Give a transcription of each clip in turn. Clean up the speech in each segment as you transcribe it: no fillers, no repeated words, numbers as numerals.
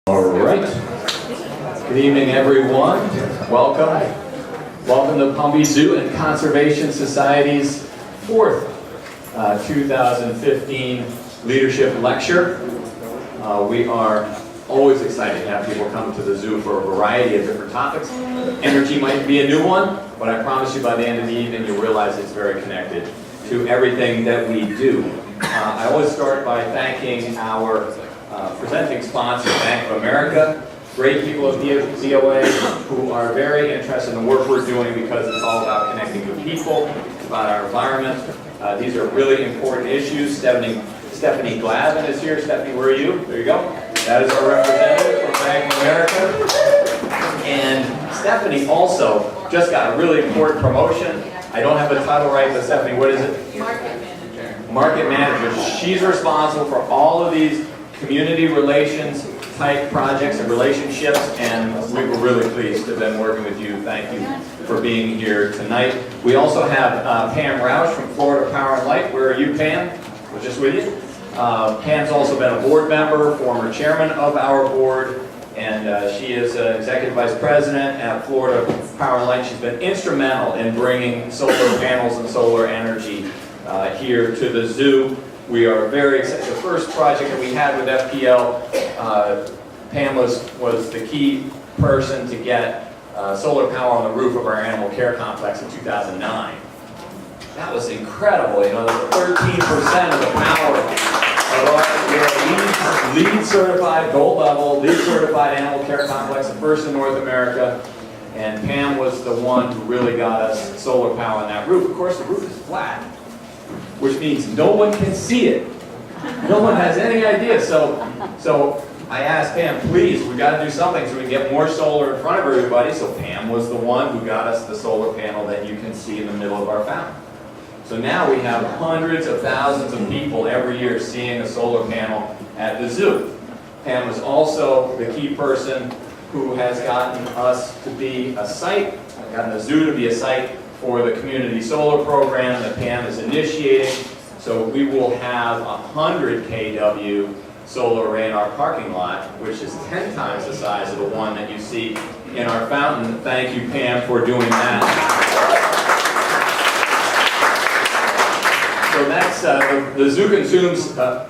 All right. Good evening, everyone. Welcome. Welcome to Palm Beach Zoo and Conservation Society's fourth 2015 Leadership Lecture. We are always excited to have people come to the zoo for a variety of different topics. Energy might be a new one, but I promise you by the end of the evening you'll realize it's very connected to everything that we do. I always start by thanking our presenting sponsor, Bank of America. Great people of DOA who are very interested in the work we're doing because it's all about connecting with people, about our environment. These are really important issues. Stephanie Glavin is here. Stephanie, where are you? There you go. That is our representative from Bank of America. And Stephanie also just got a really important promotion. I don't have the title right, but Stephanie, what is it? Market manager. Market manager. She's responsible for all of these community relations type projects and relationships, and we were really pleased to have been working with you. Thank you for being here tonight. We also have Pam Roush from Florida Power and Light. Where are you, Pam? We're just with you. Pam's also been a board member, former chairman of our board, and she is executive vice president at Florida Power and Light. She's been instrumental in bringing solar panels and solar energy here to the zoo. We are very excited. The first project that we had with FPL, Pam was the key person to get solar power on the roof of our animal care complex in 2009. That was incredible. You know, 13% of the power of our LEED certified, gold level, LEED certified animal care complex, the first in North America. And Pam was the one who really got us solar power on that roof. Of course, the roof is flat, which means no one can see it. No one has any idea. So I asked Pam, please, we got to do something so we can get more solar in front of everybody. So Pam was the one who got us the solar panel that you can see in the middle of our fountain. So now we have hundreds of thousands of people every year seeing a solar panel at the zoo. Pam was also the key person who has gotten us to be a site, gotten the zoo to be a site for the community solar program that Pam is initiating. So we will have 100 kW solar array in our parking lot, which is 10 times the size of the one that you see in our fountain. Thank you, Pam, for doing that. So that's, the zoo consumes an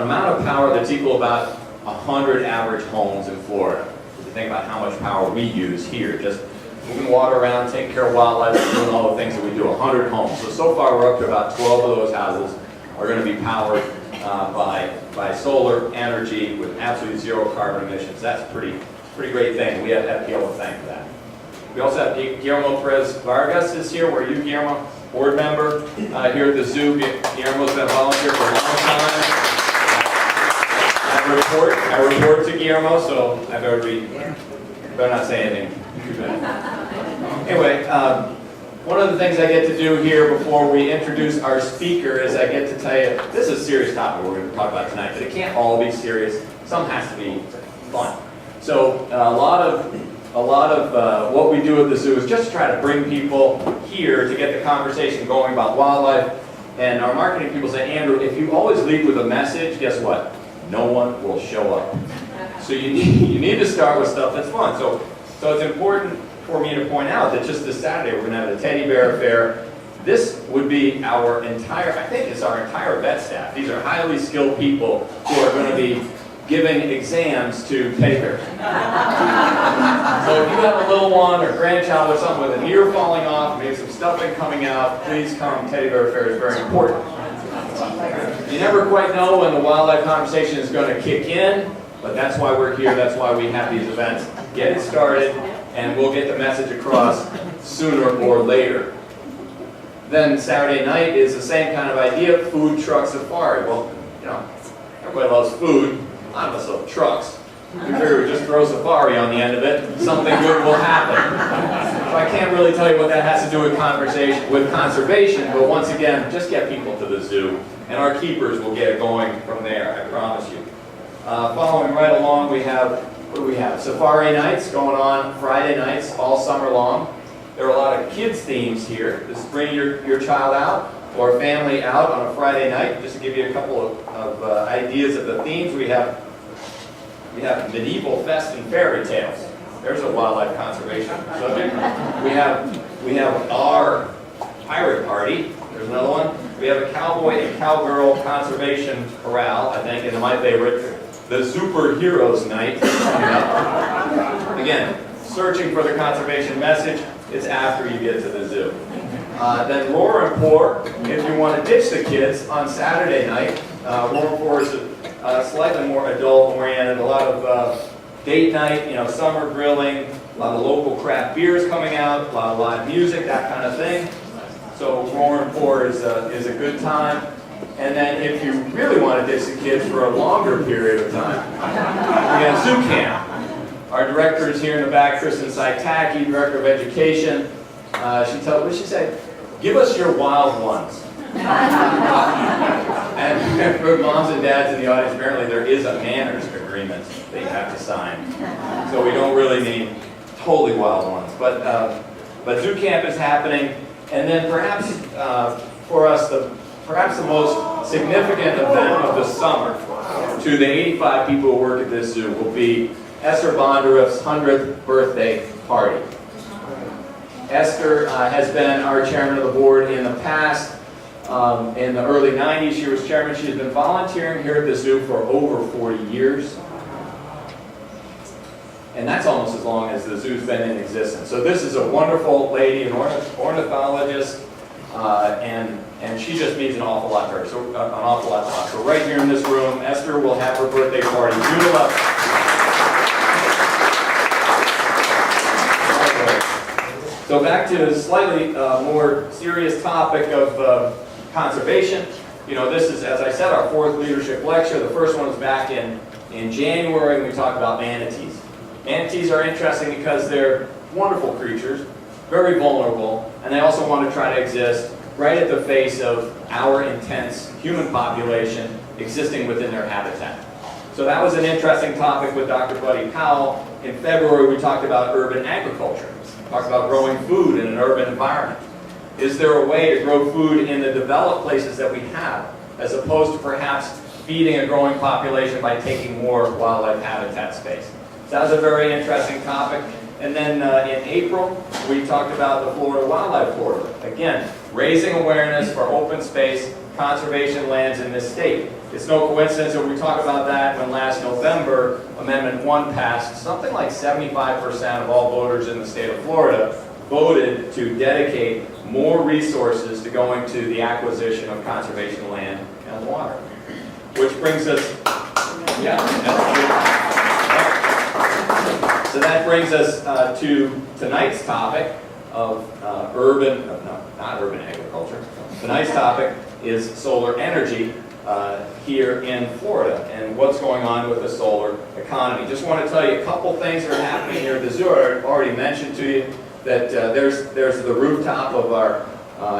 amount of power that's equal about 100 average homes in Florida. If you think about how much power we use here, just moving water around, taking care of wildlife, doing all the things that we do, 100 homes. So far we're up to about 12 of those houses are going to be powered by solar energy with absolutely zero carbon emissions. That's a pretty great thing. We have FPL to thank for that. We also have Guillermo Perez Vargas is here. Where are you, Guillermo? Board member here at the zoo. Guillermo's been a volunteer for a long time. I report to Guillermo, so I better not say anything. Anyway, one of the things I get to do here before we introduce our speaker is I get to tell you, this is a serious topic we're going to talk about tonight, but it can't all be serious. Some has to be fun. So a lot of what we do at the zoo is just try to bring people here to get the conversation going about wildlife. And our marketing people say, Andrew, if you always lead with a message, guess what? No one will show up. So you need to start with stuff that's fun. So it's important for me to point out that just this Saturday we're going to have the teddy bear affair. This would be our entire, I think it's our entire vet staff. These are highly skilled people who are going to be giving exams to teddy bears. So if you have a little one or grandchild or something with an ear falling off, maybe some stuffing coming out, please come. Teddy bear fair is very important. You never quite know when the wildlife conversation is going to kick in, but that's why we're here. That's why we have these events. Get it started, and we'll get the message across sooner or later. Then Saturday night is the same kind of idea, food truck safari. Well, you know, everybody loves food. I must love trucks. We figure we just throw safari on the end of it, something good will happen. So I can't really tell you what that has to do with conservation, but once again, just get people to the zoo, and our keepers will get it going from there, I promise you. Following right along, we have, what do we have? Safari nights going on Friday nights all summer long. There are a lot of kids themes here. Just bring your child out or family out on a Friday night. Just to give you a couple of ideas of the themes, we have We have medieval fest and fairy tales. There's a wildlife conservation subject. We have our pirate party. There's another one. We have a cowboy and cowgirl conservation corral, I think, and my favorite, the superheroes night. Again, searching for the conservation message. It's after you get to the zoo. Then Roar and Pour, if you want to ditch the kids on Saturday night. Roar and Pour is slightly more adult-oriented, a lot of date night, summer grilling, a lot of local craft beers coming out, a lot of live music, that kind of thing. So Roar and Pour is a good time. And then if you really want to ditch the kids for a longer period of time, we have Zoo Camp. Our director is here in the back, Kristen Saitaki, Director of Education. She said, give us your wild ones. And for moms and dads in the audience, apparently there is a manners agreement that you have to sign. So we don't really need totally wild ones. But Zoo Camp is happening. And then perhaps for us, perhaps the most significant event of the summer to the 85 people who work at this zoo will be Esther Bondareff's 100th birthday party. Esther has been our chairman of the board in the past. In the early 90s, she was chairman. She has been volunteering here at the zoo for over 40 years. And that's almost as long as the zoo's been in existence. So this is a wonderful lady, an ornithologist, and she just means an awful lot to her. So an awful lot to us. So right here in this room, Esther will have her birthday party June 11th. So back to a slightly more serious topic of conservation. This is, as I said, our fourth leadership lecture. The first one was back in January, when we talked about manatees. Manatees are interesting because they're wonderful creatures, very vulnerable, and they also want to try to exist right at the face of our intense human population existing within their habitat. So that was an interesting topic with Dr. Buddy Powell. In February, we talked about urban agriculture. Talked about growing food in an urban environment. Is there a way to grow food in the developed places that we have, as opposed to perhaps feeding a growing population by taking more wildlife habitat space? So that was a very interesting topic. And then in April, we talked about the Florida Wildlife Corridor. Again, raising awareness for open space conservation lands in this state. It's no coincidence that we talked about that when last November, Amendment 1 passed. Something like 75% of all voters in the state of Florida voted to dedicate more resources to going to the acquisition of conservation land and water. Which brings us, so that brings us to tonight's topic of not urban agriculture. Tonight's topic is solar energy here in Florida and what's going on with the solar economy. Just want to tell you a couple things that are happening here at the zoo. I already mentioned to you that there's the rooftop of our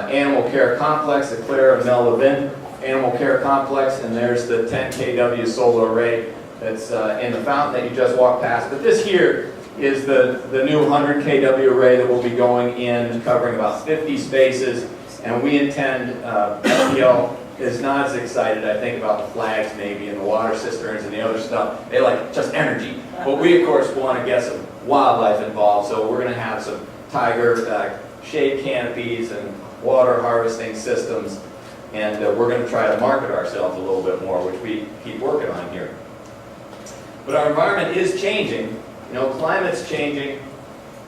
animal care complex, the Claire and Mel Levin Animal Care Complex, and there's the 10 kW solar array that's in the fountain that you just walked past. But this here is the new 100 kW array that will be going in, covering about 50 spaces, and we intend, FPL is not as excited, I think, about the flags maybe and the water cisterns and the other stuff. They like just energy. But we, of course, want to get some wildlife involved, so we're going to have some tiger shade canopies and water harvesting systems, and we're going to try to market ourselves a little bit more, which we keep working on here. But our environment is changing. Climate's changing,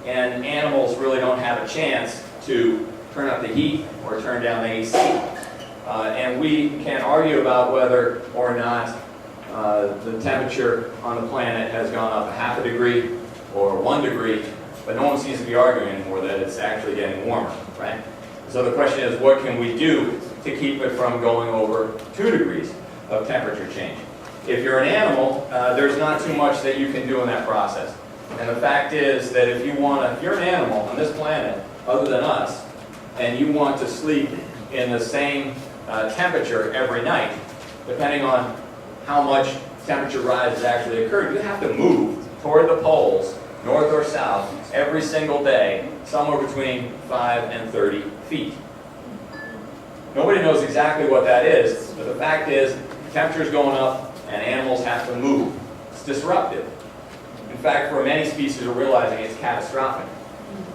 and animals really don't have a chance to turn up the heat or turn down the AC. And we can argue about whether or not the temperature on the planet has gone up a half a degree or 1 degree, but no one seems to be arguing anymore that it's actually getting warmer, right? So the question is, what can we do to keep it from going over 2 degrees of temperature change? If you're an animal, there's not too much that you can do in that process. And the fact is that if you're an animal on this planet, other than us, and you want to sleep in the same temperature every night, depending on how much temperature rise has actually occurred, you have to move toward the poles, north or south, every single day, somewhere between 5 and 30 feet. Nobody knows exactly what that is, but the fact is, temperature's going up, and animals have to move It's disruptive. In fact, for many species, we're realizing it's catastrophic.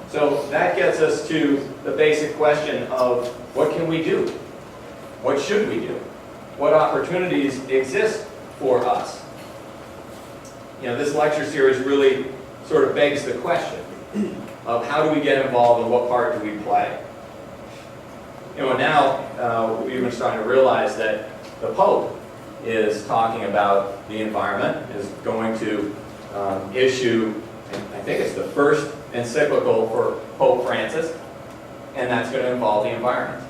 So that gets us to the basic question of what can we do? What should we do? What opportunities exist for us? You know, this lecture series really sort of begs the question of how do we get involved and what part do we play? You know, now we're even starting to realize that the Pope is talking about the environment, is going to issue, I think it's the first encyclical for Pope Francis, and that's going to involve the environment.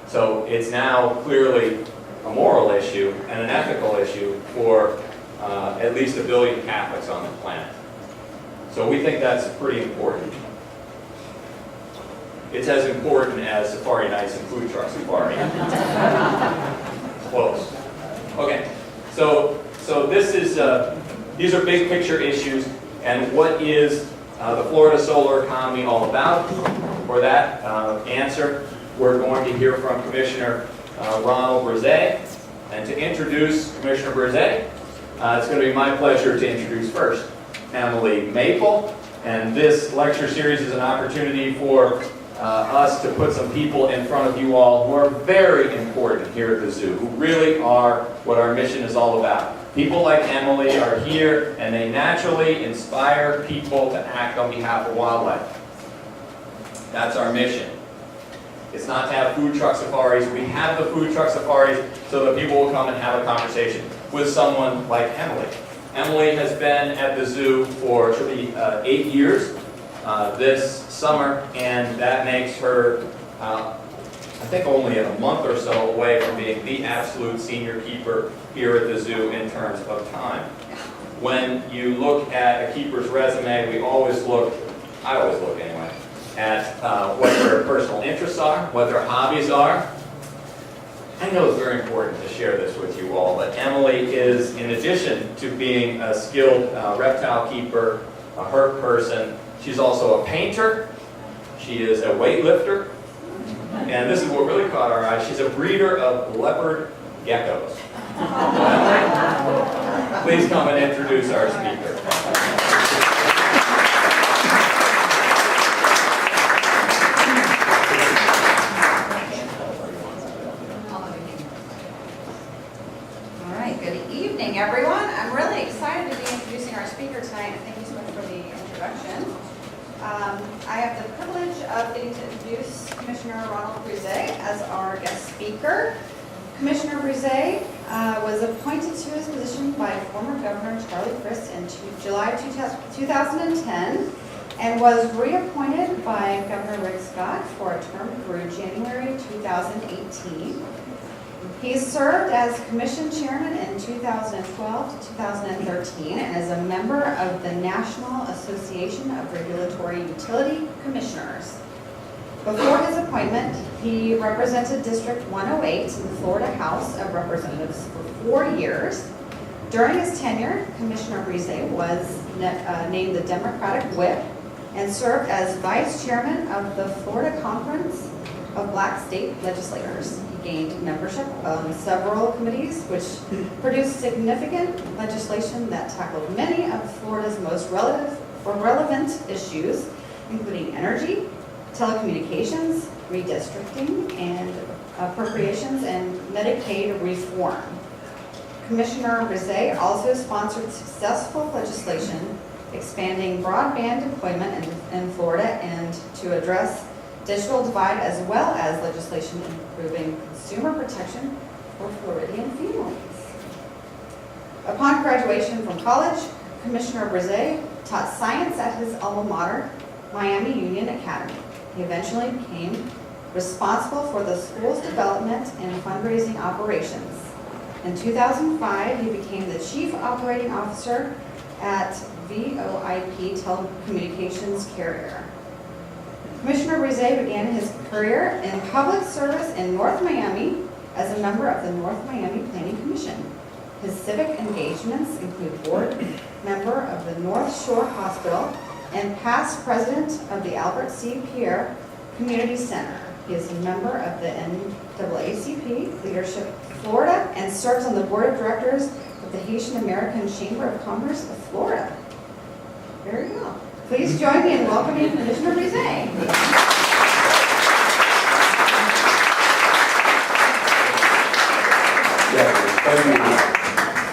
So it's now clearly a moral issue and an ethical issue for at least 1 billion Catholics on the planet. So we think that's pretty important. It's as important as safari nights and food truck safari. Close. Okay, so this is these are big picture issues, and what is the Florida solar economy all about? For that answer, we're going to hear from Commissioner Ronald Brise. And to introduce Commissioner Brise, it's going to be my pleasure to introduce first Emily Maple. And this lecture series is an opportunity for us to put some people in front of you all who are very important here at the zoo, who really are what our mission is all about. People like Emily are here, and they naturally inspire people to act on behalf of wildlife. That's our mission. It's not to have food truck safaris. We have the food truck safaris so that people will come and have a conversation with someone like Emily. Emily has been at the zoo for, she'll be 8 years this summer, and that makes her, I think, only a month or so away from being the absolute senior keeper here at the zoo in terms of time. When you look at a keeper's resume, I always look anyway, at what their personal interests are, what their hobbies are. I know it's very important to share this with you all, but Emily is, in addition to being a skilled reptile keeper, a herp person, she's also a painter, she is a weightlifter, and this is what really caught our eye, she's a breeder of leopard geckos. Emily, please come and introduce our speaker. Everyone, I'm really excited to be introducing our speaker tonight. Thank you so much for the introduction. I have the privilege of getting to introduce Commissioner Ronald Brise as our guest speaker. Commissioner Brise was appointed to his position by former Governor Charlie Crist in July 2010 and was reappointed by Governor Rick Scott for a term through January 2018. He served as Commission Chairman in 2012 to 2013 and is a member of the National Association of Regulatory Utility Commissioners. Before his appointment, he represented District 108 in the Florida House of Representatives for 4 years. During his tenure, Commissioner Brise was named the Democratic Whip and served as Vice Chairman of the Florida Conference of Black State Legislators. Gained membership on several committees which produced significant legislation that tackled many of Florida's most relevant issues, including energy, telecommunications, redistricting, and appropriations and Medicaid reform. Commissioner Brise also sponsored successful legislation expanding broadband deployment in Florida and to address digital divide, as well as legislation improving consumer protection for Floridian families. Upon graduation from college, Commissioner Brise taught science at his alma mater, Miami Union Academy. He eventually became responsible for the school's development and fundraising operations. In 2005, he became the Chief Operating Officer at VoIP Telecommunications Carrier. Commissioner Brise began his career in public service in North Miami as a member of the North Miami Planning Commission. His civic engagements include board member of the North Shore Hospital and past president of the Albert C. Pierre Community Center. He is a member of the NAACP Leadership Florida and serves on the board of directors of the Haitian American Chamber of Commerce of Florida. There you go. Please join me in welcoming Commissioner Brise.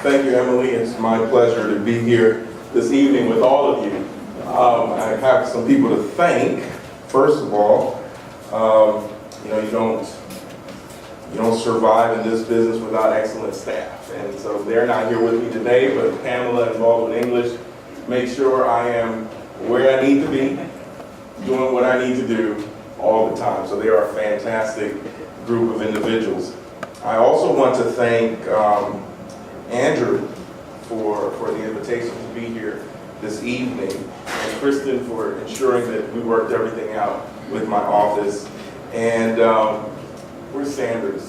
Thank you, Emily. It's my pleasure to be here this evening with all of you. I have some people to thank. First of all, you don't survive in this business without excellent staff, and so they're not here with me today. But Pamela and Baldwin English make sure I am where I need to be, doing what I need to do all the time. So they are a fantastic group of individuals. I also want to thank Andrew for the invitation to be here this evening, and Kristen for ensuring that we worked everything out with my office. And where's Sanders?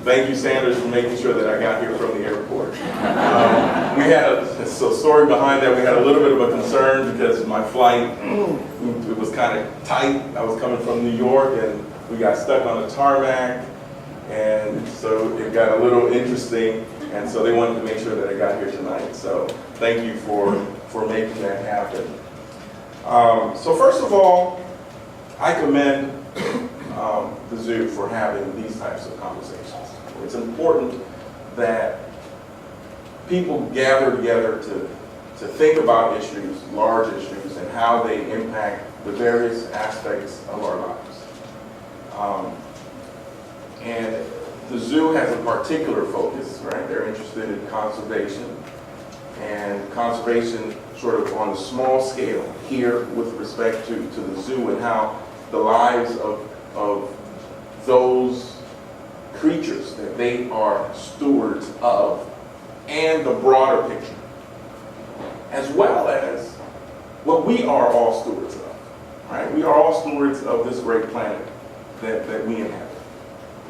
Thank you, Sanders, for making sure that I got here from the airport. We had a story behind that. We had a little bit of a concern because my flight, it was kind of tight. I was coming from New York, and we got stuck on the tarmac. And so it got a little interesting, and so they wanted to make sure that I got here tonight. So thank you for making that happen. So first of all, I commend the zoo for having these types of conversations. It's important that people gather together to think about issues, large issues, and how they impact the various aspects of our lives. And the zoo has a particular focus, right? They're interested in conservation, and conservation sort of on a small scale here with respect to the zoo and how the lives of those creatures that they are stewards of, and the broader picture, as well as what we are all stewards of, right? We are all stewards of this great planet that we inhabit.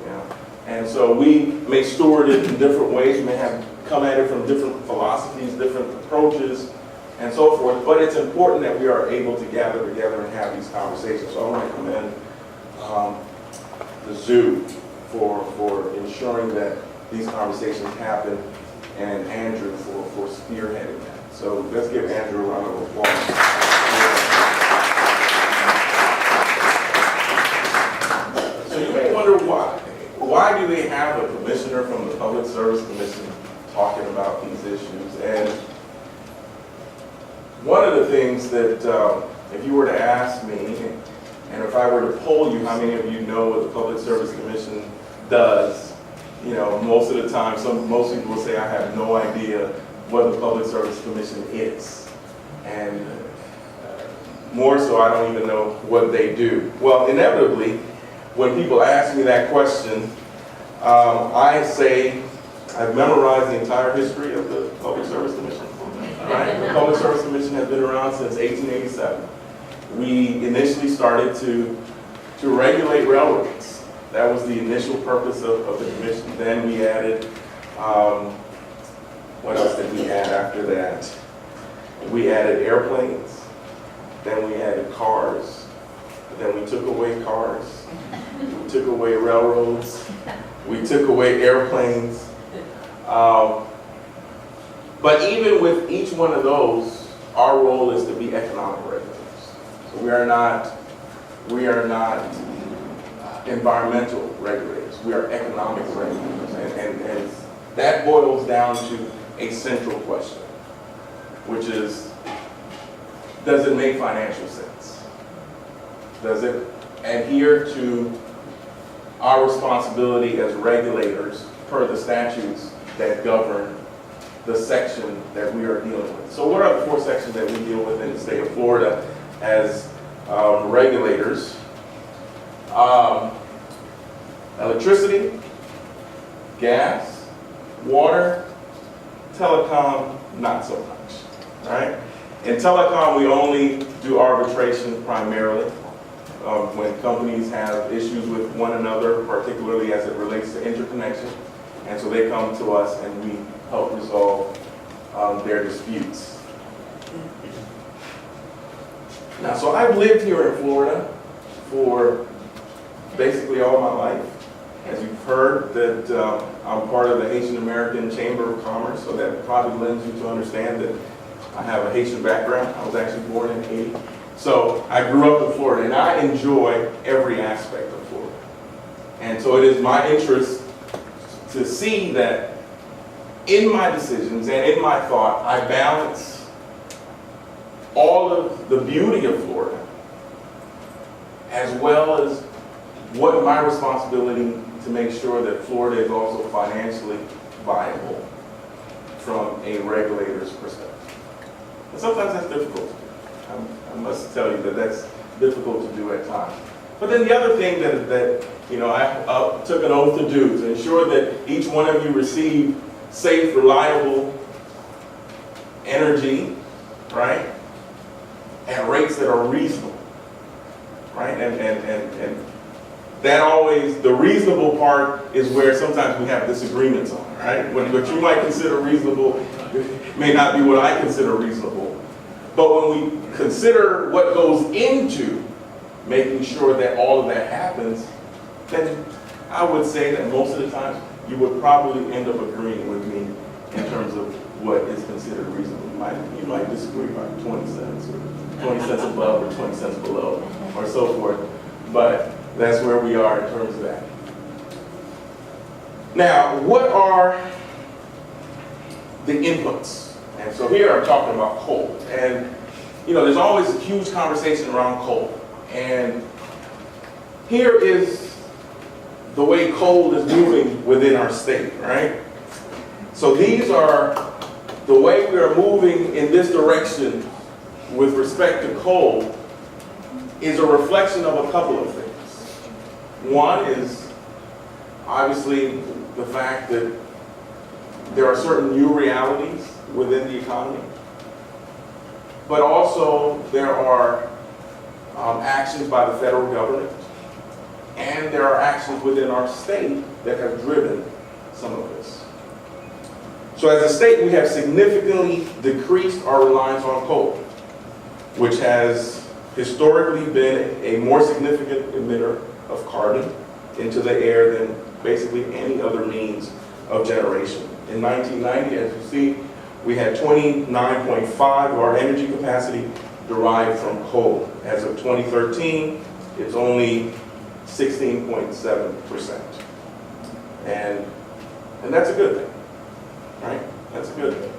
Yeah. And so we may steward it in different ways. We may have come at it from different philosophies, different approaches, and so forth. But it's important that we are able to gather together and have these conversations. So I want to commend the zoo for ensuring that these conversations happen, and Andrew for spearheading that. So let's give Andrew a round of applause. So you may wonder why do they have a commissioner from the Public Service Commission talking about these issues? And one of the things that, if you were to ask me, and if I were to poll you, how many of you know what the Public Service Commission does? Most of the time, most people will say, I have no idea what the Public Service Commission is. And more so, I don't even know what they do. Well, inevitably, when people ask me that question, I say I've memorized the entire history of the Public Service Commission. Right? The Public Service Commission has been around since 1887. We initially started to regulate railroads. That was the initial purpose of the commission. Then we added, what else did we add after that? We added airplanes. Then we added cars. Then we took away cars. We took away railroads. We took away airplanes. But even with each one of those, our role is to be economic regulators. So we are not environmental regulators. We are economic regulators. And that boils down to a central question, which is, does it make financial sense? Does it adhere to our responsibility as regulators per the statutes that govern the section that we are dealing with? So what are the 4 sections that we deal with in the state of Florida as regulators? Electricity, gas, water, telecom, not so much, right? In telecom, we only do arbitration primarily when companies have issues with one another, particularly as it relates to interconnection. And so they come to us and we help resolve their disputes. Now, so I've lived here in Florida for basically all my life. As you've heard, that I'm part of the Haitian American Chamber of Commerce, so that probably lends you to understand that I have a Haitian background. I was actually born in Haiti. So I grew up in Florida, and I enjoy every aspect of Florida. And so it is my interest to see that in my decisions and in my thought, I balance all of the beauty of Florida as well as what my responsibility to make sure that Florida is also financially viable from a regulator's perspective. And sometimes that's difficult to do. I must tell you that that's difficult to do at times. But then the other thing that I took an oath to do, to ensure that each one of you receive safe, reliable energy, right, at rates that are reasonable, right? And that always, the reasonable part is where sometimes we have disagreements on, right? What you might consider reasonable may not be what I consider reasonable. But when we consider what goes into making sure that all of that happens, then I would say that most of the time you would probably end up agreeing with me in terms of what is considered reasonable. You might disagree by 20 cents, or 20 cents above, or 20 cents below, or so forth. But that's where we are in terms of that. Now, what are the inputs? And so here I'm talking about coal. And there's always a huge conversation around coal. And here is the way coal is moving within our state, right? So these are the way we are moving in this direction with respect to coal is a reflection of a couple of things. One is obviously the fact that there are certain new realities within the economy, but also there are actions by the federal government, and there are actions within our state that have driven some of this. So as a state, we have significantly decreased our reliance on coal, which has historically been a more significant emitter of carbon into the air than basically any other means of generation. In 1990, as you see, we had 29.5 of our energy capacity derived from coal. As of 2013, it's only 16.7%. And that's a good thing, right? That's a good thing.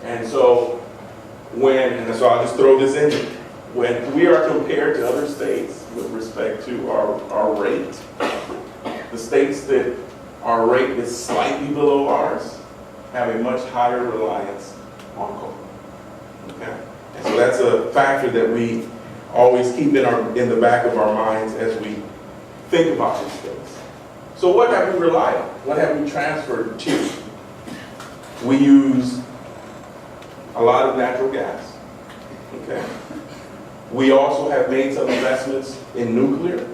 And so so I'll just throw this in. When we are compared to other states with respect to our rate, the states that our rate is slightly below ours have a much higher reliance on coal. Okay? And so that's a factor that we always keep in the back of our minds as we think about these things. So what have we relied on? What have we transferred to? We use a lot of natural gas. Okay? We also have made some investments in nuclear.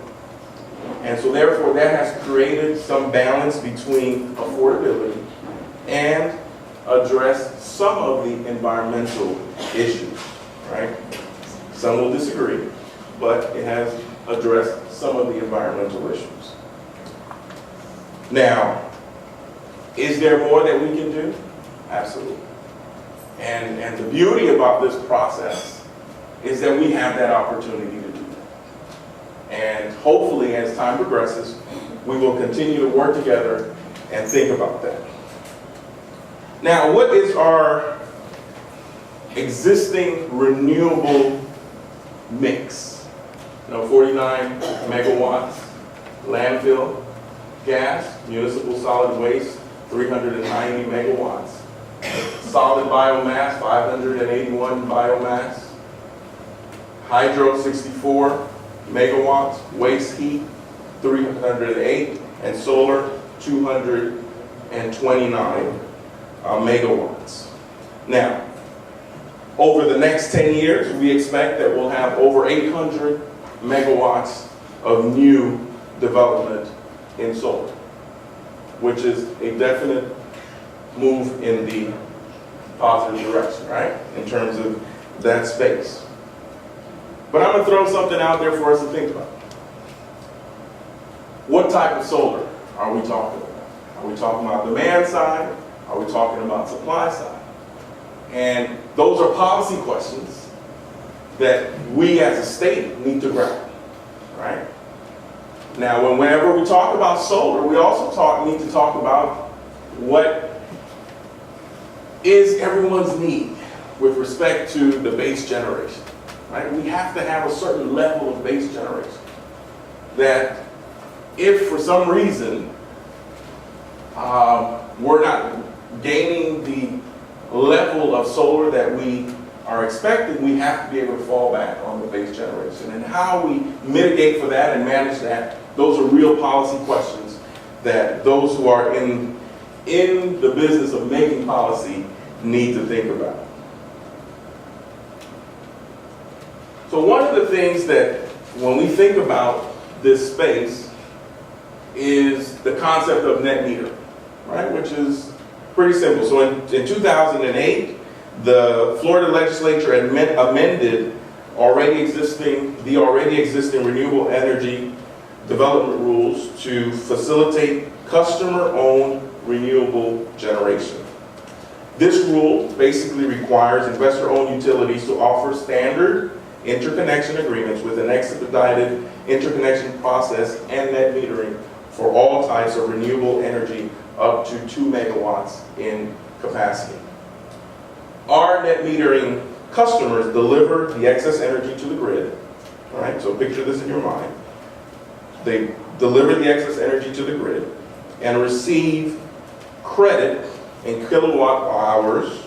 And so therefore that has created some balance between affordability and addressed some of the environmental issues, right? Some will disagree, but it has addressed some of the environmental issues. Now, is there more that we can do? Absolutely. And the beauty about this process is that we have that opportunity to do that. And hopefully, as time progresses, we will continue to work together and think about that. Now, what is our existing renewable mix? 49 megawatts, landfill, gas, municipal solid waste, 390 megawatts, solid biomass, 581 biomass, hydro, 64 megawatts, waste heat, 308, and solar, 229 megawatts. Now, over the next 10 years, we expect that we'll have over 800 megawatts of new development in solar, which is a definite move in the positive direction, right? In terms of that space. But I'm going to throw something out there for us to think about. what type of solar are we talking about? Are we talking about demand side? Are we talking about supply side? And those are policy questions that we as a state need to grapple, right? Now, whenever we talk about solar, we also need to talk about what is everyone's need with respect to the base generation, right? We have to have a certain level of base generation that if for some reason we're not gaining the level of solar that we are expecting, we have to be able to fall back on the base generation. And how we mitigate for that and manage that, those are real policy questions that those who are in the business of making policy need to think about. So one of the things that when we think about this space is the concept of net metering, right? Which is pretty simple. So in 2008, the Florida legislature amended the already existing renewable energy development rules to facilitate customer-owned renewable generation. This rule basically requires investor-owned utilities to offer standard interconnection agreements with an expedited interconnection process and net metering for all types of renewable energy up to 2 megawatts in capacity. Our net metering customers deliver the excess energy to the grid, all right? So picture this in your mind. They deliver the excess energy to the grid and receive credit in kilowatt hours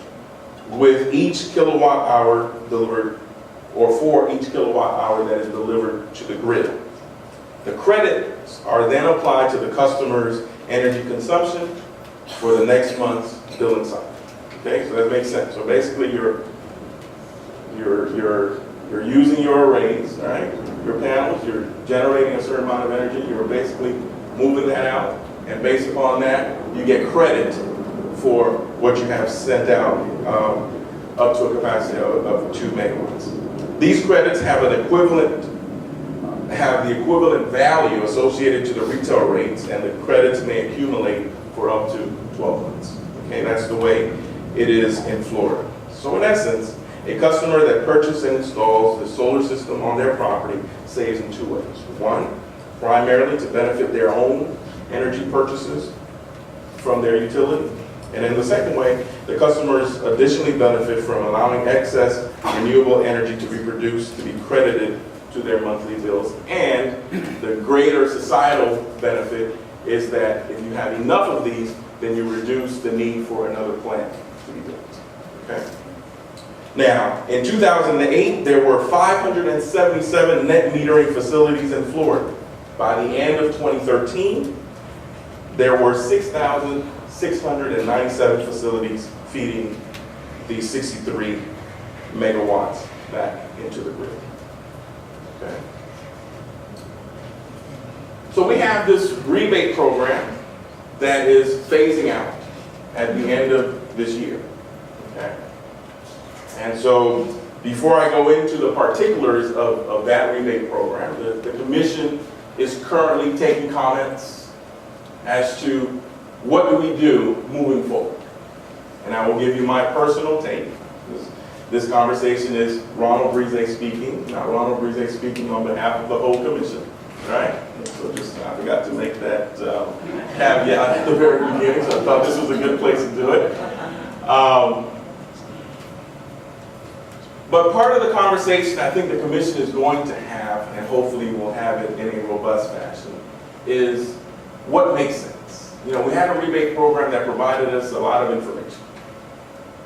with each kilowatt hour delivered, or for each kilowatt hour that is delivered to the grid. The credits are then applied to the customer's energy consumption for the next month's billing cycle. Okay, so that makes sense. So basically, you're using your arrays, right? Your panels, you're generating a certain amount of energy. You're basically moving that out, and based upon that, you get credit for what you have sent out up to a capacity of 2 megawatts. These credits have the equivalent value associated to the retail rates, and the credits may accumulate for up to 12 months. Okay, that's the way it is in Florida. So in essence, a customer that purchases and installs the solar system on their property saves in 2 ways. One, primarily to benefit their own energy purchases from their utility. And in the second way, the customers additionally benefit from allowing excess renewable energy to be produced to be credited to their monthly bills. And the greater societal benefit is that if you have enough of these, then you reduce the need for another plant to be built. Okay? Now, in 2008, there were 577 net metering facilities in Florida. By the end of 2013, there were 6,697 facilities feeding these 63 megawatts back into the grid. Okay. So we have this rebate program that is phasing out at the end of this year. Okay. And so before I go into the particulars of that rebate program, the commission is currently taking comments as to what do we do moving forward. And I will give you my personal take. This conversation is Ronald Brise speaking, not Ronald Brise speaking on behalf of the whole commission, right? So just, I forgot to make that caveat at the very beginning, so I thought this was a good place to do it. But part of the conversation I think the commission is going to have, and hopefully we'll have it in a robust fashion, is what makes sense. You know, we had a rebate program that provided us a lot of information.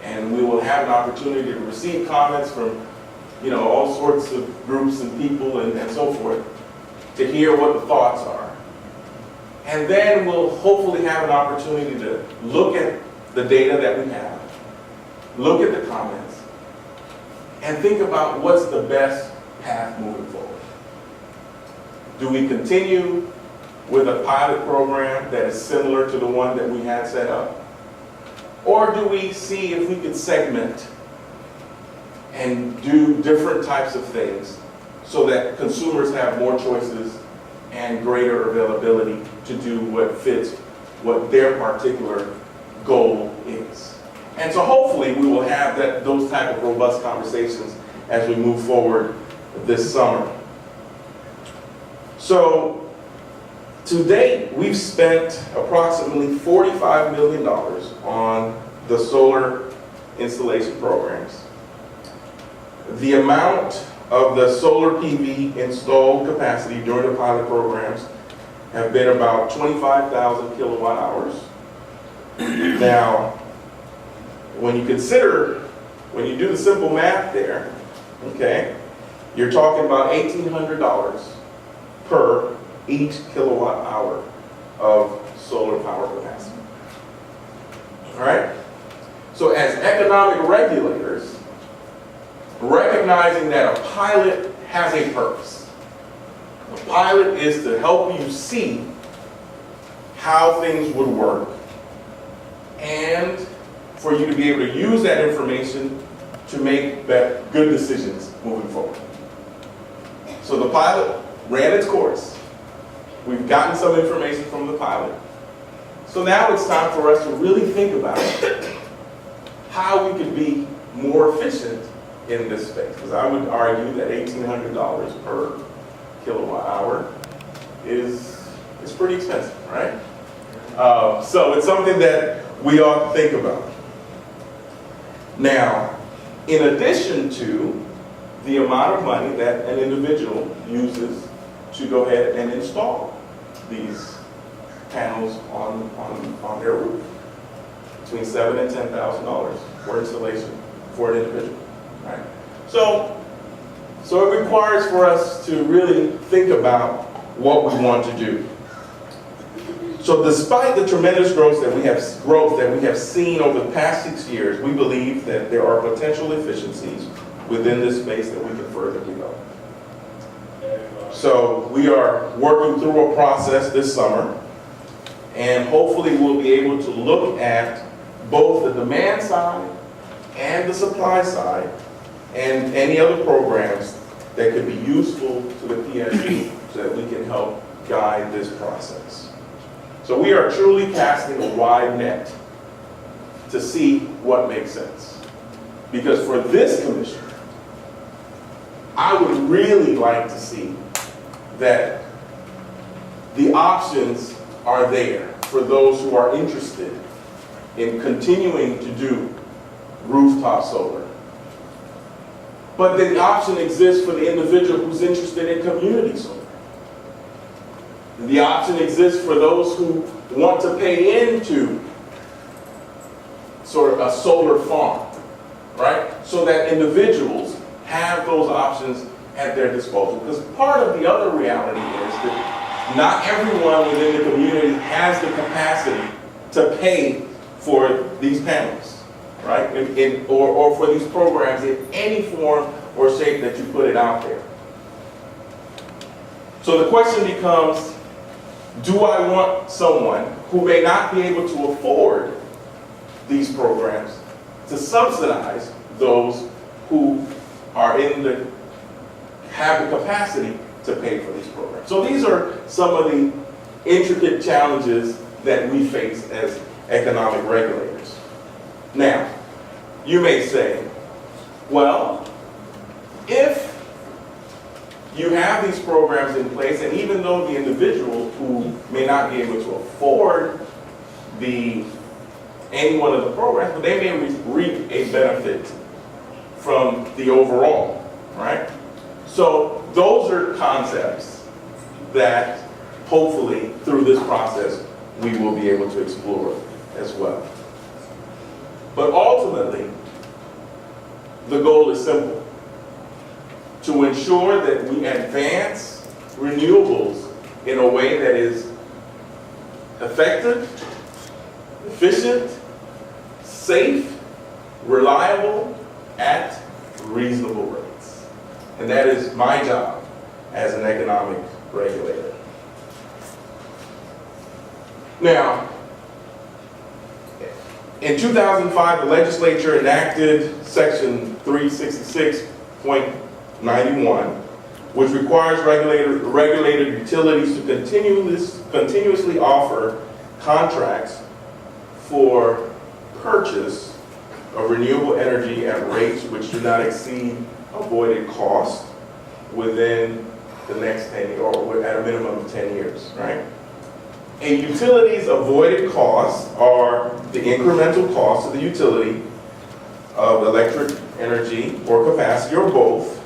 And we will have an opportunity to receive comments from, you know, all sorts of groups and people and so forth to hear what the thoughts are. And then we'll hopefully have an opportunity to look at the data that we have, look at the comments, and think about what's the best path moving forward. Do we continue with a pilot program that is similar to the one that we had set up? Or do we see if we could segment and do different types of things so that consumers have more choices and greater availability to do what fits what their particular goal is. And so hopefully we will have those type of robust conversations as we move forward this summer. So to date, we've spent approximately $45 million on the solar installation programs. The amount of the solar PV installed capacity during the pilot programs have been about 25,000 kilowatt hours. Now, when you do the simple math there, okay, you're talking about $1,800 per each kilowatt hour of solar power capacity. All right? So as economic regulators, recognizing that a pilot has a purpose. The pilot is to help you see how things would work and for you to be able to use that information to make good decisions moving forward. So the pilot ran its course. We've gotten some information from the pilot. So now it's time for us to really think about how we could be more efficient in this space. Because I would argue that $1,800 per kilowatt hour is pretty expensive, right? So it's something that we ought to think about. Now, in addition to the amount of money that an individual uses to go ahead and install these panels on their roof, between $7,000 and $10,000 for installation for an individual, right? So it requires for us to really think about what we want to do. So despite the tremendous growth that we have seen over the past 6 years, we believe that there are potential efficiencies within this space that we can further develop. So we are working through a process this summer, and hopefully we'll be able to look at both the demand side and the supply side and any other programs that could be useful to the PSU so that we can help guide this process. So we are truly casting a wide net to see what makes sense. Because for this commission, I would really like to see that the options are there for those who are interested in continuing to do rooftop solar. But the option exists for the individual who's interested in community solar. The option exists for those who want to pay into sort of a solar farm, right? So that individuals have those options at their disposal. Because part of the other reality is that not everyone within the community has the capacity to pay for these panels, right? Or for these programs in any form or shape that you put it out there. So the question becomes, do I want someone who may not be able to afford these programs to subsidize those who are have the capacity to pay for these programs? So these are some of the intricate challenges that we face as economic regulators. Now, you may say, well, if you have these programs in place, and even though the individual who may not be able to afford any one of the programs, but they may reap a benefit from the overall, right? So those are concepts that hopefully through this process we will be able to explore as well. But ultimately, the goal is simple: to ensure that we advance renewables in a way that is effective, efficient, safe, reliable, at reasonable rates. And that is my job as an economic regulator. Now, in 2005, the legislature enacted Section 366.91, which requires regulated utilities to continuously offer contracts for purchase of renewable energy at rates which do not exceed avoided cost within the next 10 years, or at a minimum of 10 years, right? A utility's avoided costs are the incremental cost of the utility of electric energy or capacity or both,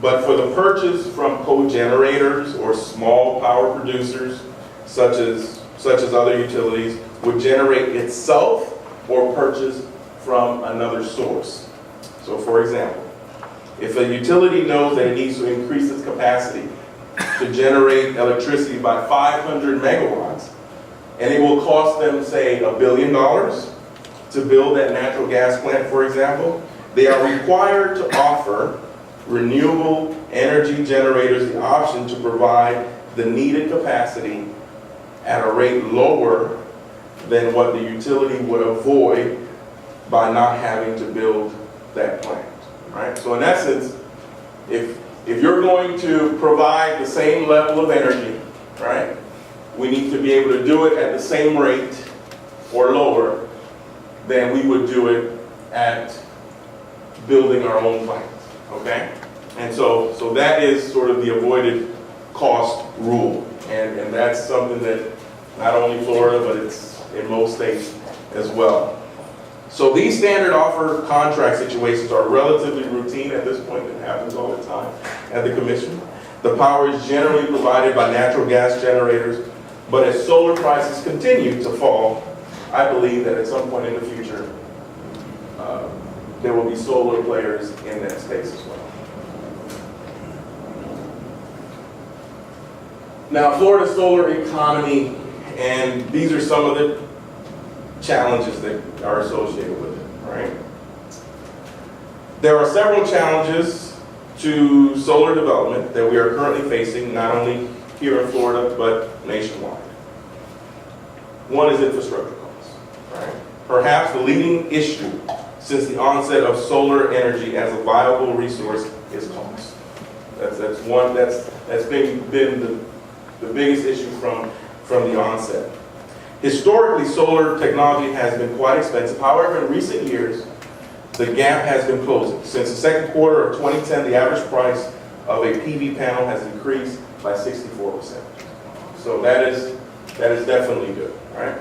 but for the purchase from co-generators or small power producers, such as other utilities, would generate itself or purchase from another source. So for example, if a utility knows that it needs to increase its capacity to generate electricity by 500 megawatts, and it will cost them, say, $1 billion to build that natural gas plant, for example, they are required to offer renewable energy generators the option to provide the needed capacity at a rate lower than what the utility would avoid by not having to build that plant, right? So in essence, if you're going to provide the same level of energy, right, we need to be able to do it at the same rate or lower than we would do it at building our own plant, okay? And so that is sort of the avoided cost rule. And that's something that not only Florida, but it's in most states as well. So these standard offer contract situations are relatively routine at this point. It happens all the time at the commission. The power is generally provided by natural gas generators, but as solar prices continue to fall, I believe that at some point in the future, there will be solar players in that space as well. Now, Florida's solar economy, and these are some of the challenges that are associated with it, right? There are several challenges to solar development that we are currently facing, not only here in Florida, but nationwide. One is infrastructure costs, right? Perhaps the leading issue since the onset of solar energy as a viable resource is cost. That's one that's been the biggest issue from the onset. Historically, solar technology has been quite expensive. However, in recent years, the gap has been closing. Since the second quarter of 2010, the average price of a PV panel has increased by 64%. So that is definitely good, right?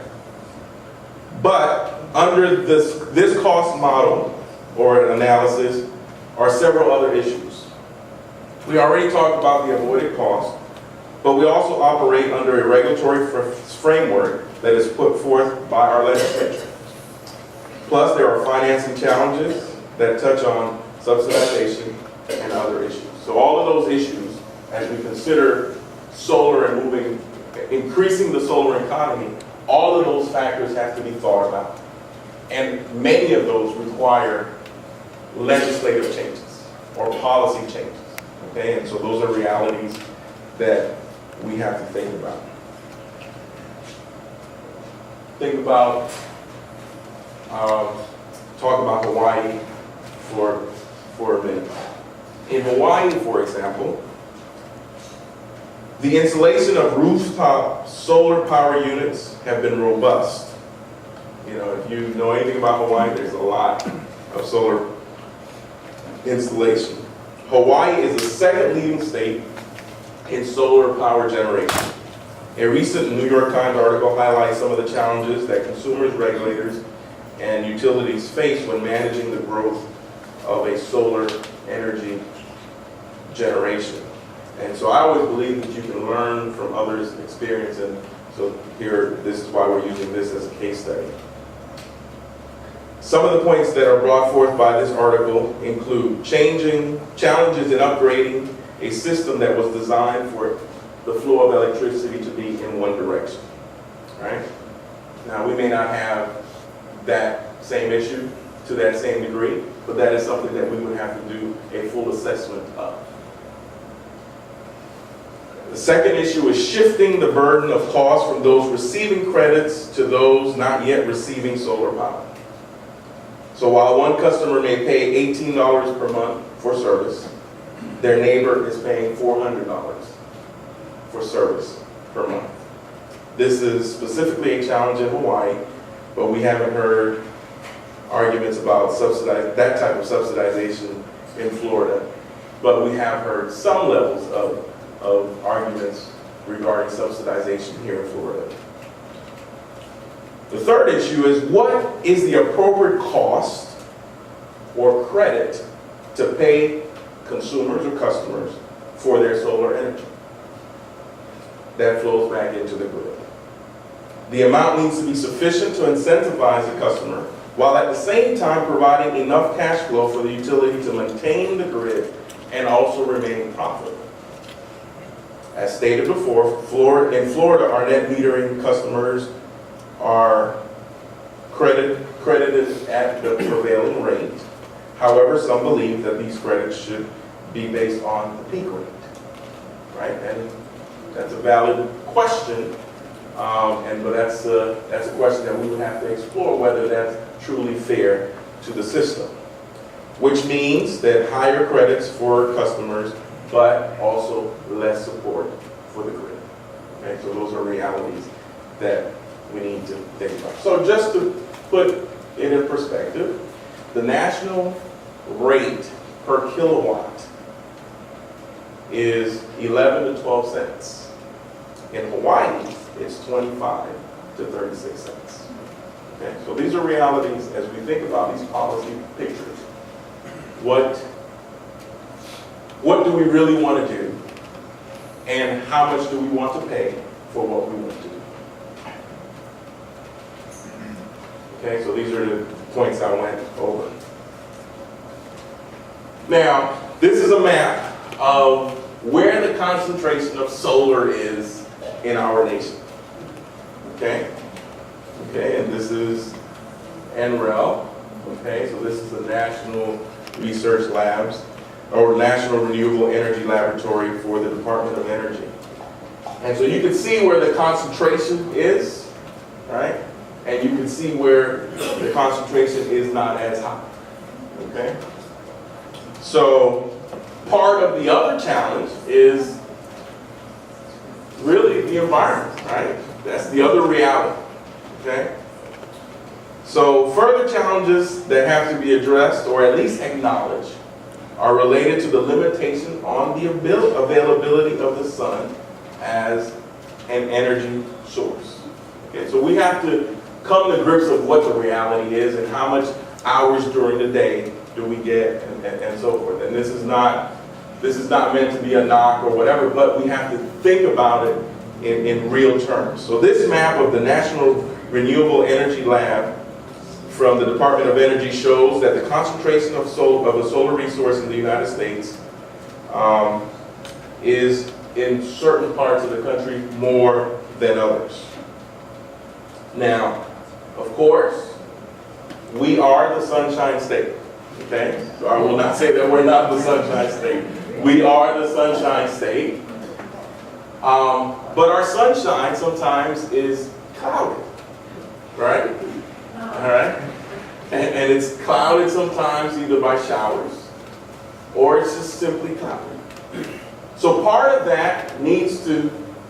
But under this cost model or analysis are several other issues. We already talked about the avoided cost, but we also operate under a regulatory framework that is put forth by our legislature. Plus, there are financing challenges that touch on subsidization and other issues. So all of those issues, as we consider solar and increasing the solar economy, all of those factors have to be thought about. And many of those require legislative changes or policy changes, okay? And so those are realities that we have to think about. Talk about Hawaii for a minute. In Hawaii, for example, the installation of rooftop solar power units have been robust. You know, if you know anything about Hawaii, there's a lot of solar installation. Hawaii is the second leading state in solar power generation. A recent New York Times article highlights some of the challenges that consumers, regulators, and utilities face when managing the growth of a solar energy generation. And so I always believe that you can learn from others' experience, and so here, this is why we're using this as a case study. Some of the points that are brought forth by this article include challenges in upgrading a system that was designed for the flow of electricity to be in one direction, right? Now, we may not have that same issue to that same degree, but that is something that we would have to do a full assessment of. The second issue is shifting the burden of cost from those receiving credits to those not yet receiving solar power. So while one customer may pay $18 per month for service, their neighbor is paying $400 for service per month. This is specifically a challenge in Hawaii, but we haven't heard arguments about that type of subsidization in Florida. But we have heard some levels of arguments regarding subsidization here in Florida. The third issue is, what is the appropriate cost or credit to pay consumers or customers for their solar energy that flows back into the grid? The amount needs to be sufficient to incentivize the customer, while at the same time providing enough cash flow for the utility to maintain the grid and also remain profitable. As stated before, in Florida, our net metering customers are credited at the prevailing rate. However, some believe that these credits should be based on the peak rate, right? And that's a valid question, but that's a question that we would have to explore, whether that's truly fair to the system. Which means that higher credits for customers, but also less support for the grid. Okay, so those are realities that we need to think about. So just to put it in perspective, the national rate per kilowatt is 11 to 12 cents. In Hawaii, it's 25 to 36 cents. Okay, so these are realities as we think about these policy pictures. What do we really want to do? And how much do we want to pay for what we want to do? Okay, so these are the points I went over. Now, this is a map of where the concentration of solar is in our nation. Okay? Okay, and this is NREL. Okay, so this is the National Research Labs, or National Renewable Energy Laboratory for the Department of Energy. And so you can see where the concentration is, right? And you can see where the concentration is not as high, okay? So part of the other challenge is really the environment, right? That's the other reality, okay? So further challenges that have to be addressed, or at least acknowledged, are related to the limitation on the availability of the sun as an energy source. Okay, so we have to come to grips of what the reality is and how much hours during the day do we get, and so forth. And this is not meant to be a knock or whatever, but we have to think about it in real terms. So this map of the National Renewable Energy Lab from the Department of Energy shows that the concentration of a solar resource in the United States is in certain parts of the country more than others. Now, of course, we are the Sunshine State, okay? So I will not say that we're not the Sunshine State. We are the Sunshine State. But our sunshine sometimes is clouded, right? All right? And it's clouded sometimes either by showers or it's just simply cloudy. So part of that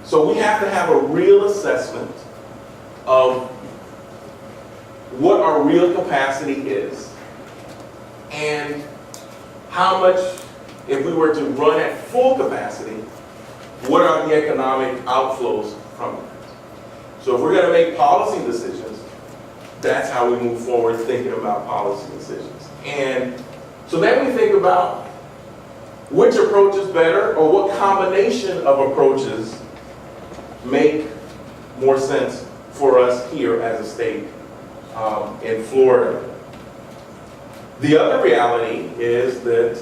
so we have to have a real assessment of what our real capacity is and how much, if we were to run at full capacity, what are the economic outflows from that? So if we're going to make policy decisions, that's how we move forward thinking about policy decisions. And so then we think about which approach is better, or what combination of approaches make more sense for us here as a state in Florida. The other reality is that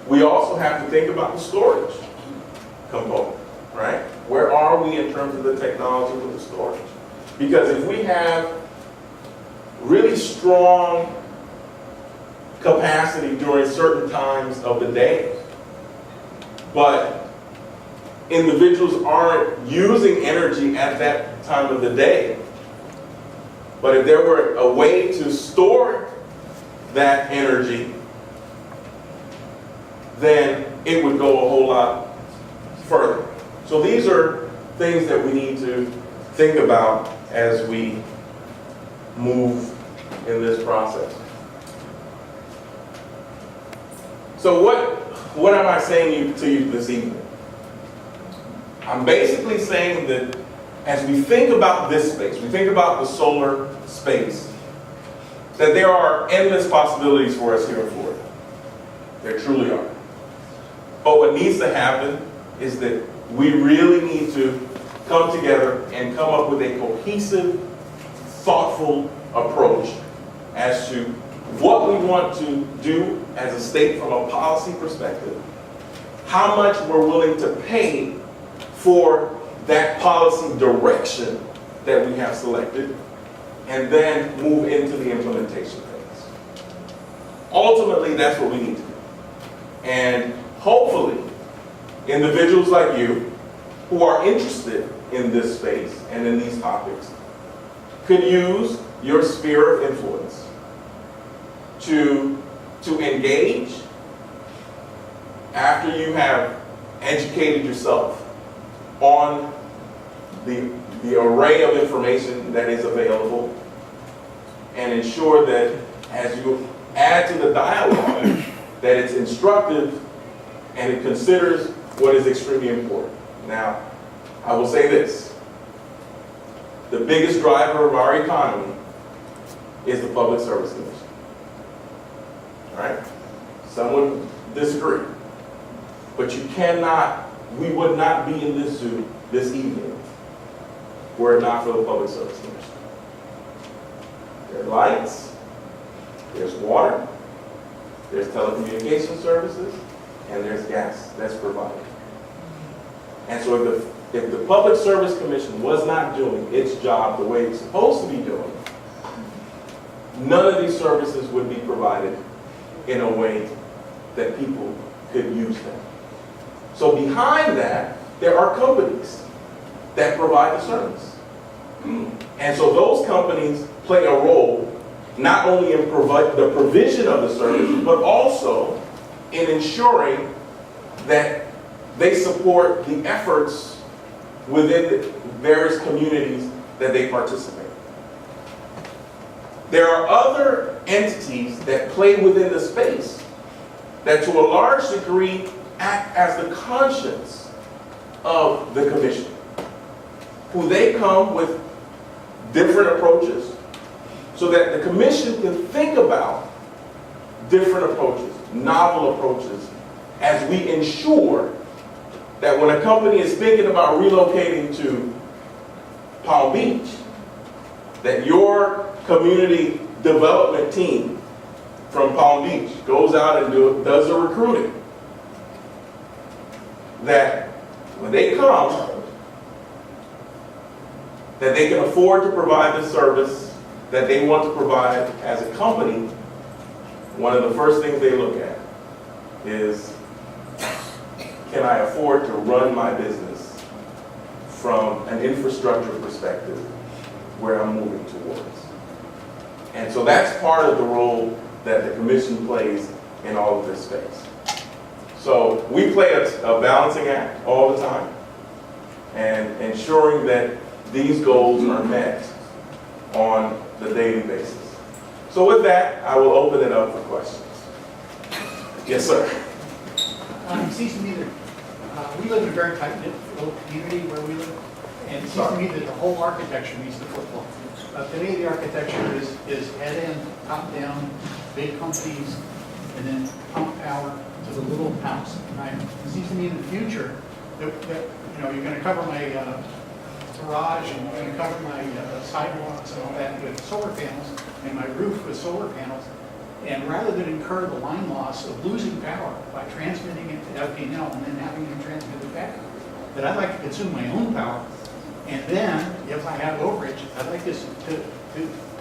we also have to think about the storage component, right? Where are we in terms of the technology with the storage? Because if we have really strong capacity during certain times of the day, but individuals aren't using energy at that time of the day, but if there were a way to store that energy, then it would go a whole lot further. So these are things that we need to think about as we move in this process. So what am I saying to you this evening? I'm basically saying that as we think about this space, we think about the solar space, that there are endless possibilities for us here in Florida. There truly are. But what needs to happen is that we really need to come together and come up with a cohesive, thoughtful approach as to what we want to do as a state from a policy perspective, how much we're willing to pay for that policy direction that we have selected, and then move into the implementation phase. Ultimately, that's what we need to do. And hopefully, individuals like you who are interested in this space and in these topics could use your sphere of influence to engage after you have educated yourself on the array of information that is available, and ensure that as you add to the dialogue, that it's instructive and it considers what is extremely important. Now, I will say this. The biggest driver of our economy is the Public Service Commission. All right? Some would disagree. But you cannot, we would not be in this Zoom this evening were it not for the Public Service Commission. There are lights, there's water, there's telecommunication services, and there's gas that's provided. And so if the Public Service Commission was not doing its job the way it's supposed to be doing, none of these services would be provided in a way that people could use them. So behind that, there are companies that provide the service. And so those companies play a role not only in the provision of the service, but also in ensuring that they support the efforts within the various communities that they participate. There are other entities that play within the space that to a large degree act as the conscience of the commission, who they come with different approaches so that the commission can think about different approaches, novel approaches, as we ensure that when a company is thinking about relocating to Palm Beach, that your community development team from Palm Beach goes out and does the recruiting. That when they come, that they can afford to provide the service that they want to provide as a company. One of the first things they look at is, can I afford to run my business from an infrastructure perspective where I'm moving towards? And so that's part of the role that the commission plays in all of this space. So we play a balancing act all the time, and ensuring that these goals are met on the daily basis. So with that, I will open it up for questions. Yes, sir. It seems to me that we live in a very tight-knit little community where we live, and it seems to me that the whole architecture needs to flip-flop. Today, the architecture is head-in, top-down, big companies, and then pump power to the little house. Right? It seems to me in the future that you're going to cover my garage, and you're going to cover my sidewalks and all that with solar panels, and my roof with solar panels. And rather than incur the line loss of losing power by transmitting it to LPNL and then having it transmitted back, that I'd like to consume my own power. And then, if I have overage, I'd like this to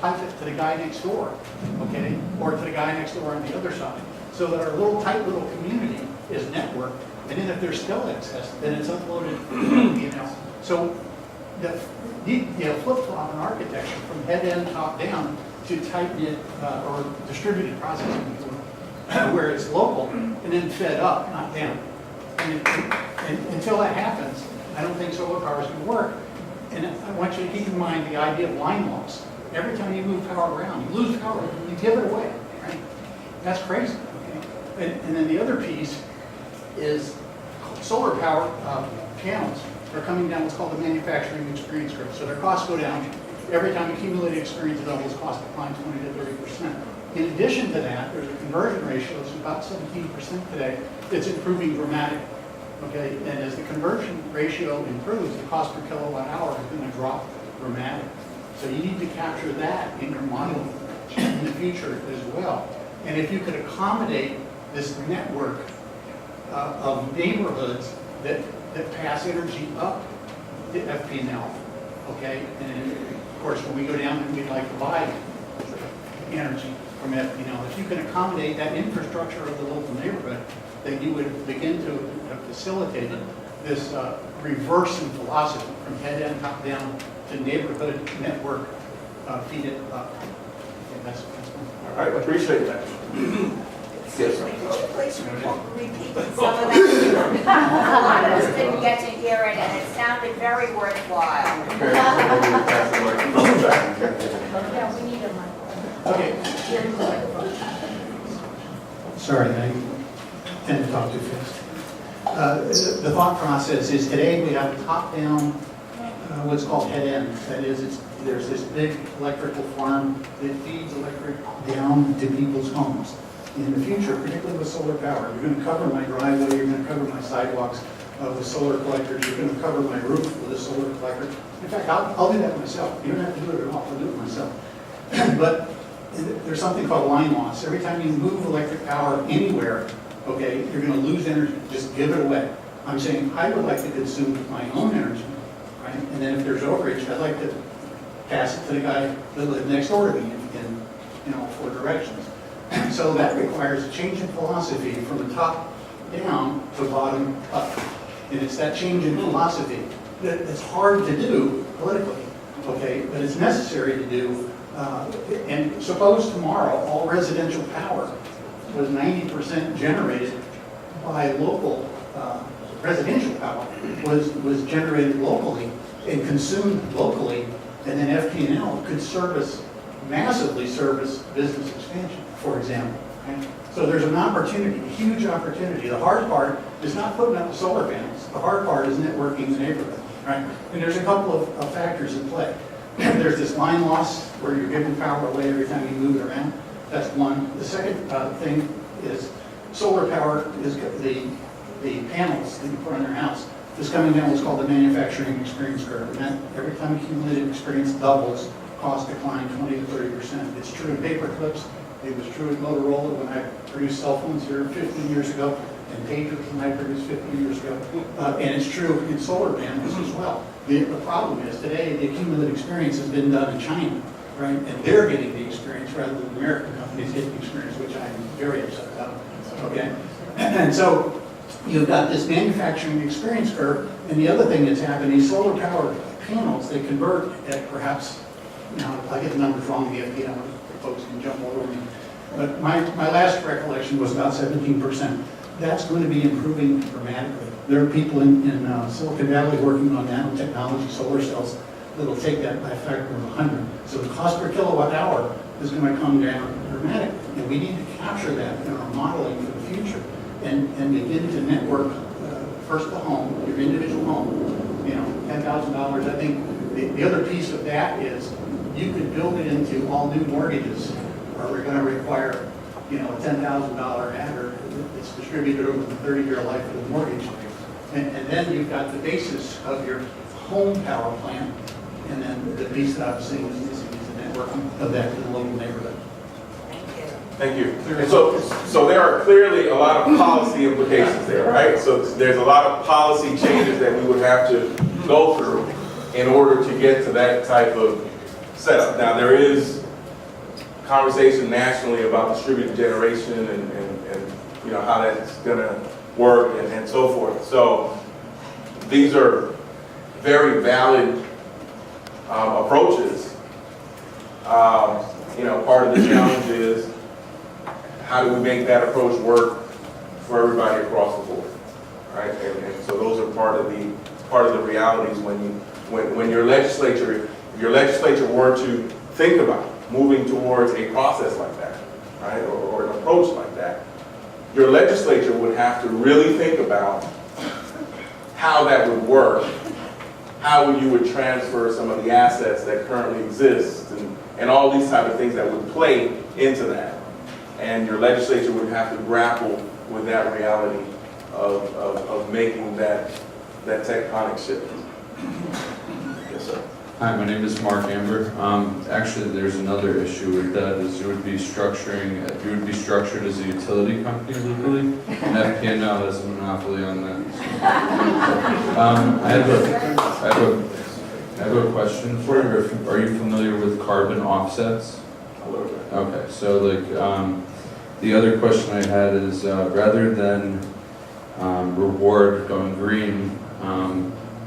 pipe it to the guy next door, okay? Or to the guy next door on the other side. So that our little tight little community is networked. And then if there's still excess, then it's uploaded to LPNL. So you flip-flop an architecture from head-end, top-down to tighten it or distributed processing, where it's local and then fed up, not down. And until that happens, I don't think solar power is going to work. And I want you to keep in mind the idea of line loss. Every time you move power around, you lose power, you give it away, right? That's crazy. Okay? And then the other piece is solar power panels are coming down what's called the manufacturing experience curve. So their costs go down. Every time accumulated experience doubles, cost declines 20 to 30%. In addition to that, there's a conversion ratio, it's about 17% today. It's improving dramatically. Okay, and as the conversion ratio improves, the cost per kilowatt hour is going to drop dramatically. So you need to capture that in your modeling in the future as well. And if you could accommodate this network of neighborhoods that pass energy up to FP&L, okay? And of course, when we go down and we'd like to buy energy from FP&L, if you can accommodate that infrastructure of the local neighborhood, then you would begin to facilitate this reverse in philosophy from head-end, top-down to neighborhood network, feed it up. Okay, that's one. All right, appreciate that. Excuse me, could you please repeat some of that? A lot of us didn't get to hear it, and it sounded very worthwhile. Yeah, we need a mic. Okay. Sorry, I tend to talk too fast. The thought process is today we have a top-down, what's called head-end. That is, there's this big electrical farm that feeds electric down to people's homes. In the future, particularly with solar power, you're going to cover my driveway, you're going to cover my sidewalks with solar collectors, you're going to cover my roof with a solar collector. In fact, I'll do that myself. You don't have to do it at all. I'll do it myself. But there's something called line loss. Every time you move electric power anywhere, okay, you're going to lose energy. Just give it away. I'm saying I would like to consume my own energy, right? And then if there's overage, I'd like to pass it to the guy that lives next door to me in all four directions. So that requires a change in philosophy from the top down to bottom up. And it's that change in philosophy that it's hard to do politically, okay, but it's necessary to do. And suppose tomorrow all residential power was 90% generated by local residential power, was generated locally and consumed locally, and then FP&L could massively service business expansion, for example. Okay? So there's an opportunity, a huge opportunity. The hard part is not putting up the solar panels. The hard part is networking the neighborhood, right? And there's a couple of factors in play. There's this line loss where you're giving power away every time you move it around. That's one. The second thing is solar power is the panels that you put on your house is coming down what's called the manufacturing experience curve. And that every time accumulated experience doubles, cost decline 20 to 30%. It's true in paper clips. It was true in Motorola when I produced cell phones here 15 years ago, and pagers when I produced 15 years ago. And it's true in solar panels as well. The problem is today the accumulated experience has been done in China, right? And they're getting the experience rather than American companies getting the experience, which I'm very upset about. Okay? And so you've got this manufacturing experience curve, and the other thing that's happening, solar power panels, they convert at perhaps, if I get the numbers wrong, the FPL folks can jump all over me. But my last recollection was about 17%. That's going to be improving dramatically. There are people in Silicon Valley working on nanotechnology solar cells that will take that by a factor of 100. So the cost per kilowatt hour is going to come down dramatically. And we need to capture that in our modeling for the future and begin to network first the home, your individual home, $10,000. I think the other piece of that is you could build it into all new mortgages, or we're going to require, a $10,000 adder that's distributed over the 30-year life of the mortgage. And then you've got the basis of your home power plant, and then the piece that I'm seeing is missing is the networking of that to the local neighborhood. Thank you. And so there are clearly a lot of policy implications there, right? So there's a lot of policy changes that we would have to go through in order to get to that type of setup. Now, there is conversation nationally about distributed generation and how that's going to work and so forth. So these are very valid approaches. part of the challenge is how do we make that approach work for everybody across the board, right? And so those are part of the realities when your legislature were to think about moving towards a process like that, right, or an approach like that. Your legislature would have to really think about how that would work, how you would transfer some of the assets that currently exist, and all these type of things that would play into that. And your legislature would have to grapple with that reality of making that tectonic shift. Yes, sir. Hi, my name is Mark Amber. Actually, there's another issue with that, is you would be structured as a utility company legally, and FPNL has a monopoly on that. I have a question for you. Are you familiar with carbon offsets? A little bit. Okay, so the other question I had is, rather than reward going green,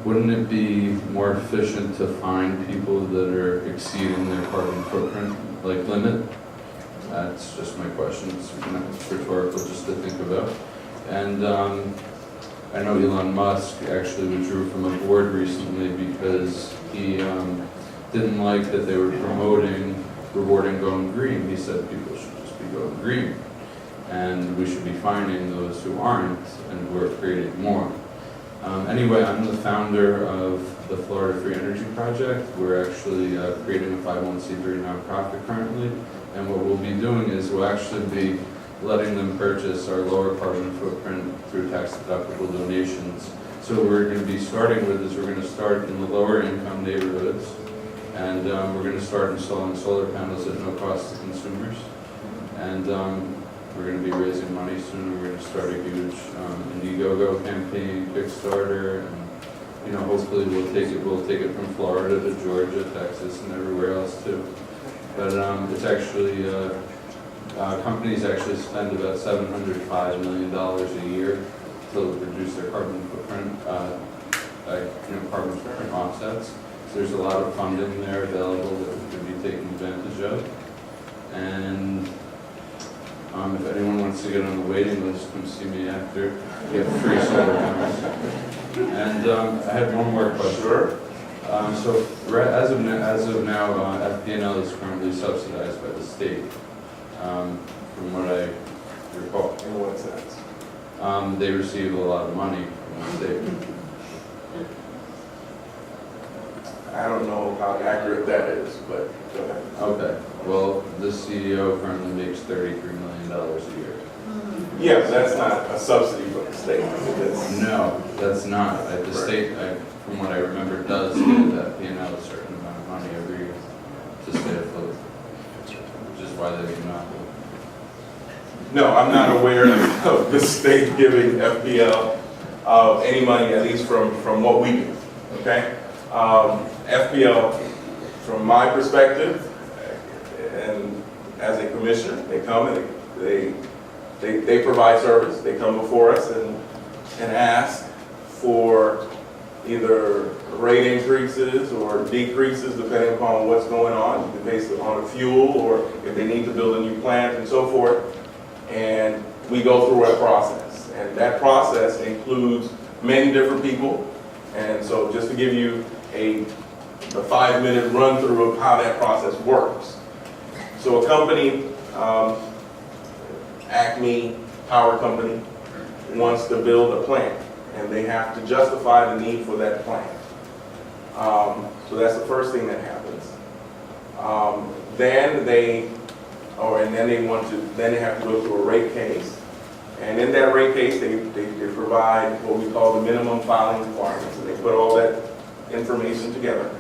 wouldn't it be more efficient to find people that are exceeding their carbon footprint, limit? That's just my question. It's rhetorical, just to think about. And I know Elon Musk actually withdrew from a board recently because he didn't like that they were rewarding going green. He said people should just be going green, and we should be finding those who aren't, and we're creating more. Anyway, I'm the founder of the Florida Free Energy Project. We're actually creating a 501c3 nonprofit currently, and what we'll be doing is we'll actually be letting them purchase our lower carbon footprint through tax-deductible donations. So what we're going to be starting with is we're going to start in the lower income neighborhoods, and we're going to start installing solar panels at no cost to consumers. And we're going to be raising money soon. We're going to start a huge Indiegogo campaign, Kickstarter, and hopefully we'll take it from Florida to Georgia, Texas, and everywhere else too. But it's actually companies actually spend about $705 million a year to reduce their carbon footprint, carbon footprint offsets. So there's a lot of funding there available that we could be taking advantage of. And if anyone wants to get on the waiting list, come see me after. We have free solar panels. And I had one more question. Sure. So as of now, FPNL is currently subsidized by the state, from what I recall. In what sense? They receive a lot of money from the state. I don't know how accurate that is, but go ahead. Okay. Well, the CEO currently makes $33 million a year. Yeah, that's not a subsidy from the state. No, that's not. The state, from what I remember, does give that P&L a certain amount of money every year to stay afloat, which is why they do not. No, I'm not aware of the state giving FPL any money, at least from what we do, okay? FPL, from my perspective, and as a commissioner, they come and they provide service. They come before us and ask for either rate increases or decreases depending upon what's going on, based on the fuel, or if they need to build a new plant and so forth. And we go through a process. And that process includes many different people. And so just to give you a 5-minute run through of how that process works. So a company, Acme Power Company, wants to build a plant, and they have to justify the need for that plant. So that's the first thing that happens. Then they have to go through a rate case, and in that rate case, they provide what we call the minimum filing requirements, and they put all that information together.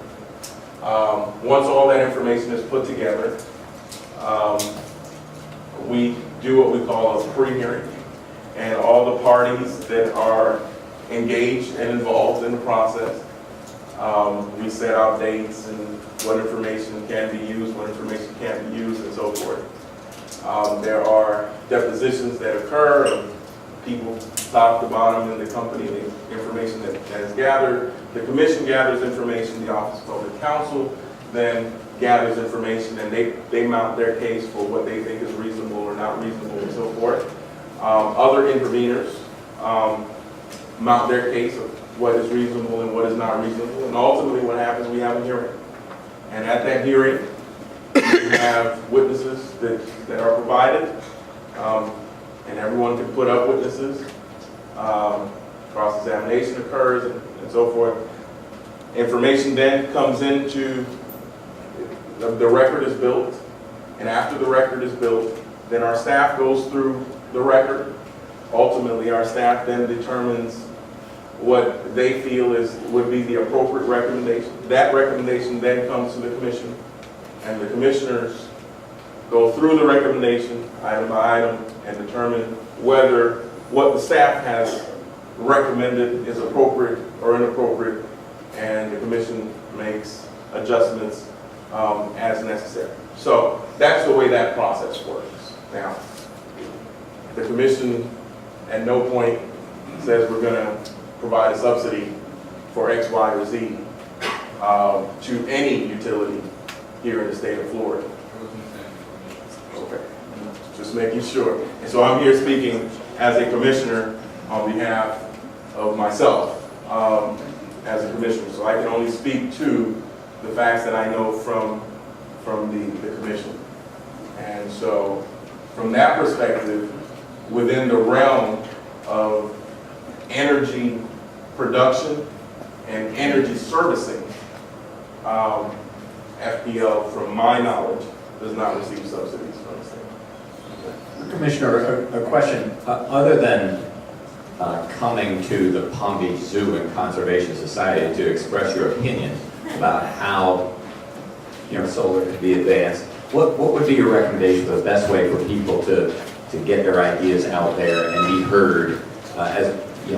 Once all that information is put together, we do what we call a pre-hearing, and all the parties that are engaged and involved in the process, we set out dates and what information can be used, what information can't be used, and so forth. There are depositions that occur of people top to bottom in the company, the information that is gathered. The commission gathers information, the Office of Public Counsel then gathers information, and they mount their case for what they think is reasonable or not reasonable and so forth. Other interveners mount their case of what is reasonable and what is not reasonable. And ultimately what happens, we have a hearing. And at that hearing, we have witnesses that are provided, and everyone can put up witnesses. Cross-examination occurs and so forth. Information then comes into, the record is built, and after the record is built, then our staff goes through the record. Ultimately, our staff then determines what they feel would be the appropriate recommendation. That recommendation then comes to the commission, and the commissioners go through the recommendation item by item and determine whether what the staff has recommended is appropriate or inappropriate, and the commission makes adjustments as necessary. So that's the way that process works. Now, the commission at no point says we're going to provide a subsidy for X, Y, or Z to any utility here in the state of Florida. Okay, just making sure. And so I'm here speaking as a commissioner on behalf of myself as a commissioner. So I can only speak to the facts that I know from the commission. And so from that perspective, within the realm of energy production and energy servicing, FPL, from my knowledge, does not receive subsidies from the state. Commissioner, a question. Other than coming to the Palm Beach Zoo and Conservation Society to express your opinion about how solar could be advanced, what would be your recommendation for the best way for people to get their ideas out there and be heard as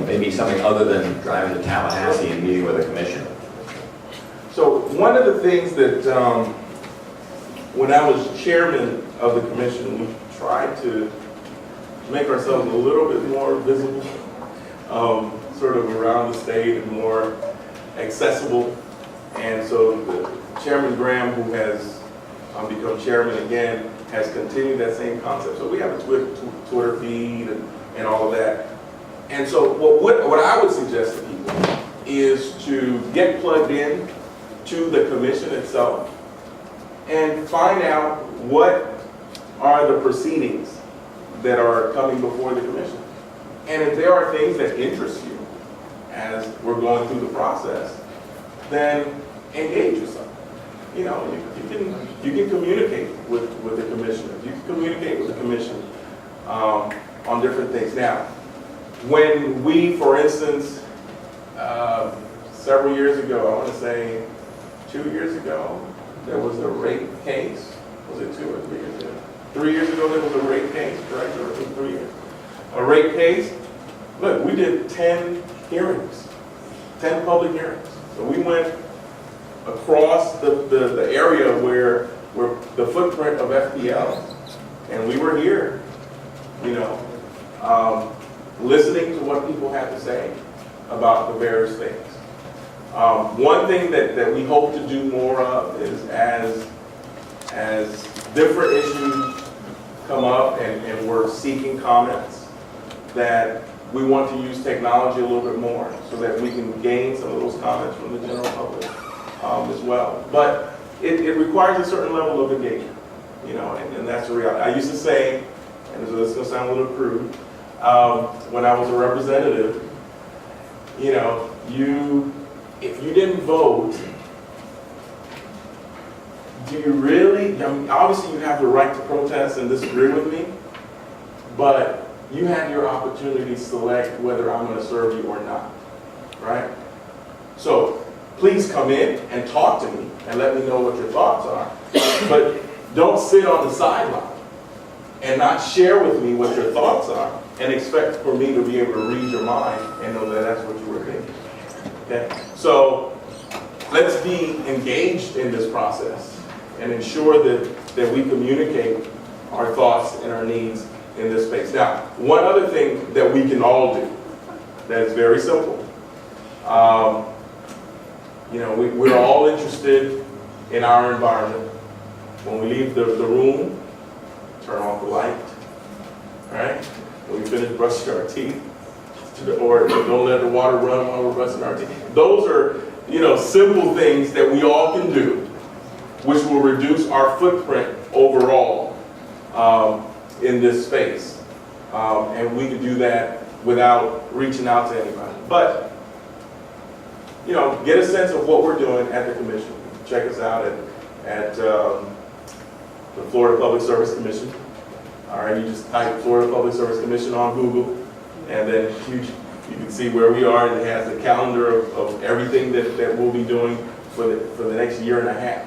maybe something other than driving to Tallahassee and meeting with a commission? So one of the things that when I was chairman of the commission, we tried to make ourselves a little bit more visible, sort of around the state and more accessible. And so Chairman Graham, who has become chairman again, has continued that same concept. So we have a Twitter feed and all of that. And so what I would suggest to people is to get plugged in to the commission itself and find out what are the proceedings that are coming before the commission. And if there are things that interest you as we're going through the process, then engage with them. You can communicate with the commissioners. You can communicate with the commission on different things. Now, when we, for instance, several years ago, I want to say 2 years ago, there was a rape case. Was it 2 or 3 years ago? 3 years ago, there was a rape case, correct? Or was it 3 years? A rape case. Look, we did 10 hearings, 10 public hearings. So we went across the area where the footprint of FPL, and we were here, listening to what people had to say about the various things. One thing that we hope to do more of is as different issues come up and we're seeking comments, that we want to use technology a little bit more so that we can gain some of those comments from the general public as well. But it requires a certain level of engagement, and that's the reality. I used to say, and this is going to sound a little crude, when I was a representative, if you didn't vote, do you really, obviously you have the right to protest and disagree with me, but you had your opportunity to select whether I'm going to serve you or not, right? So please come in and talk to me and let me know what your thoughts are, but don't sit on the sideline and not share with me what your thoughts are and expect for me to be able to read your mind and know that that's what you were thinking. Okay? So let's be engaged in this process and ensure that we communicate our thoughts and our needs in this space. Now, one other thing that we can all do that is very simple. We're all interested in our environment. when we leave the room, turn off the light, all right? When we finish brushing our teeth, or don't let the water run while we're brushing our teeth. Those are, simple things that we all can do, which will reduce our footprint overall in this space. And we can do that without reaching out to anybody. But, get a sense of what we're doing at the commission. Check us out at the Florida Public Service Commission. All right, you just type Florida Public Service Commission on Google, and then you can see where we are, and it has the calendar of everything that we'll be doing for the next year and a half.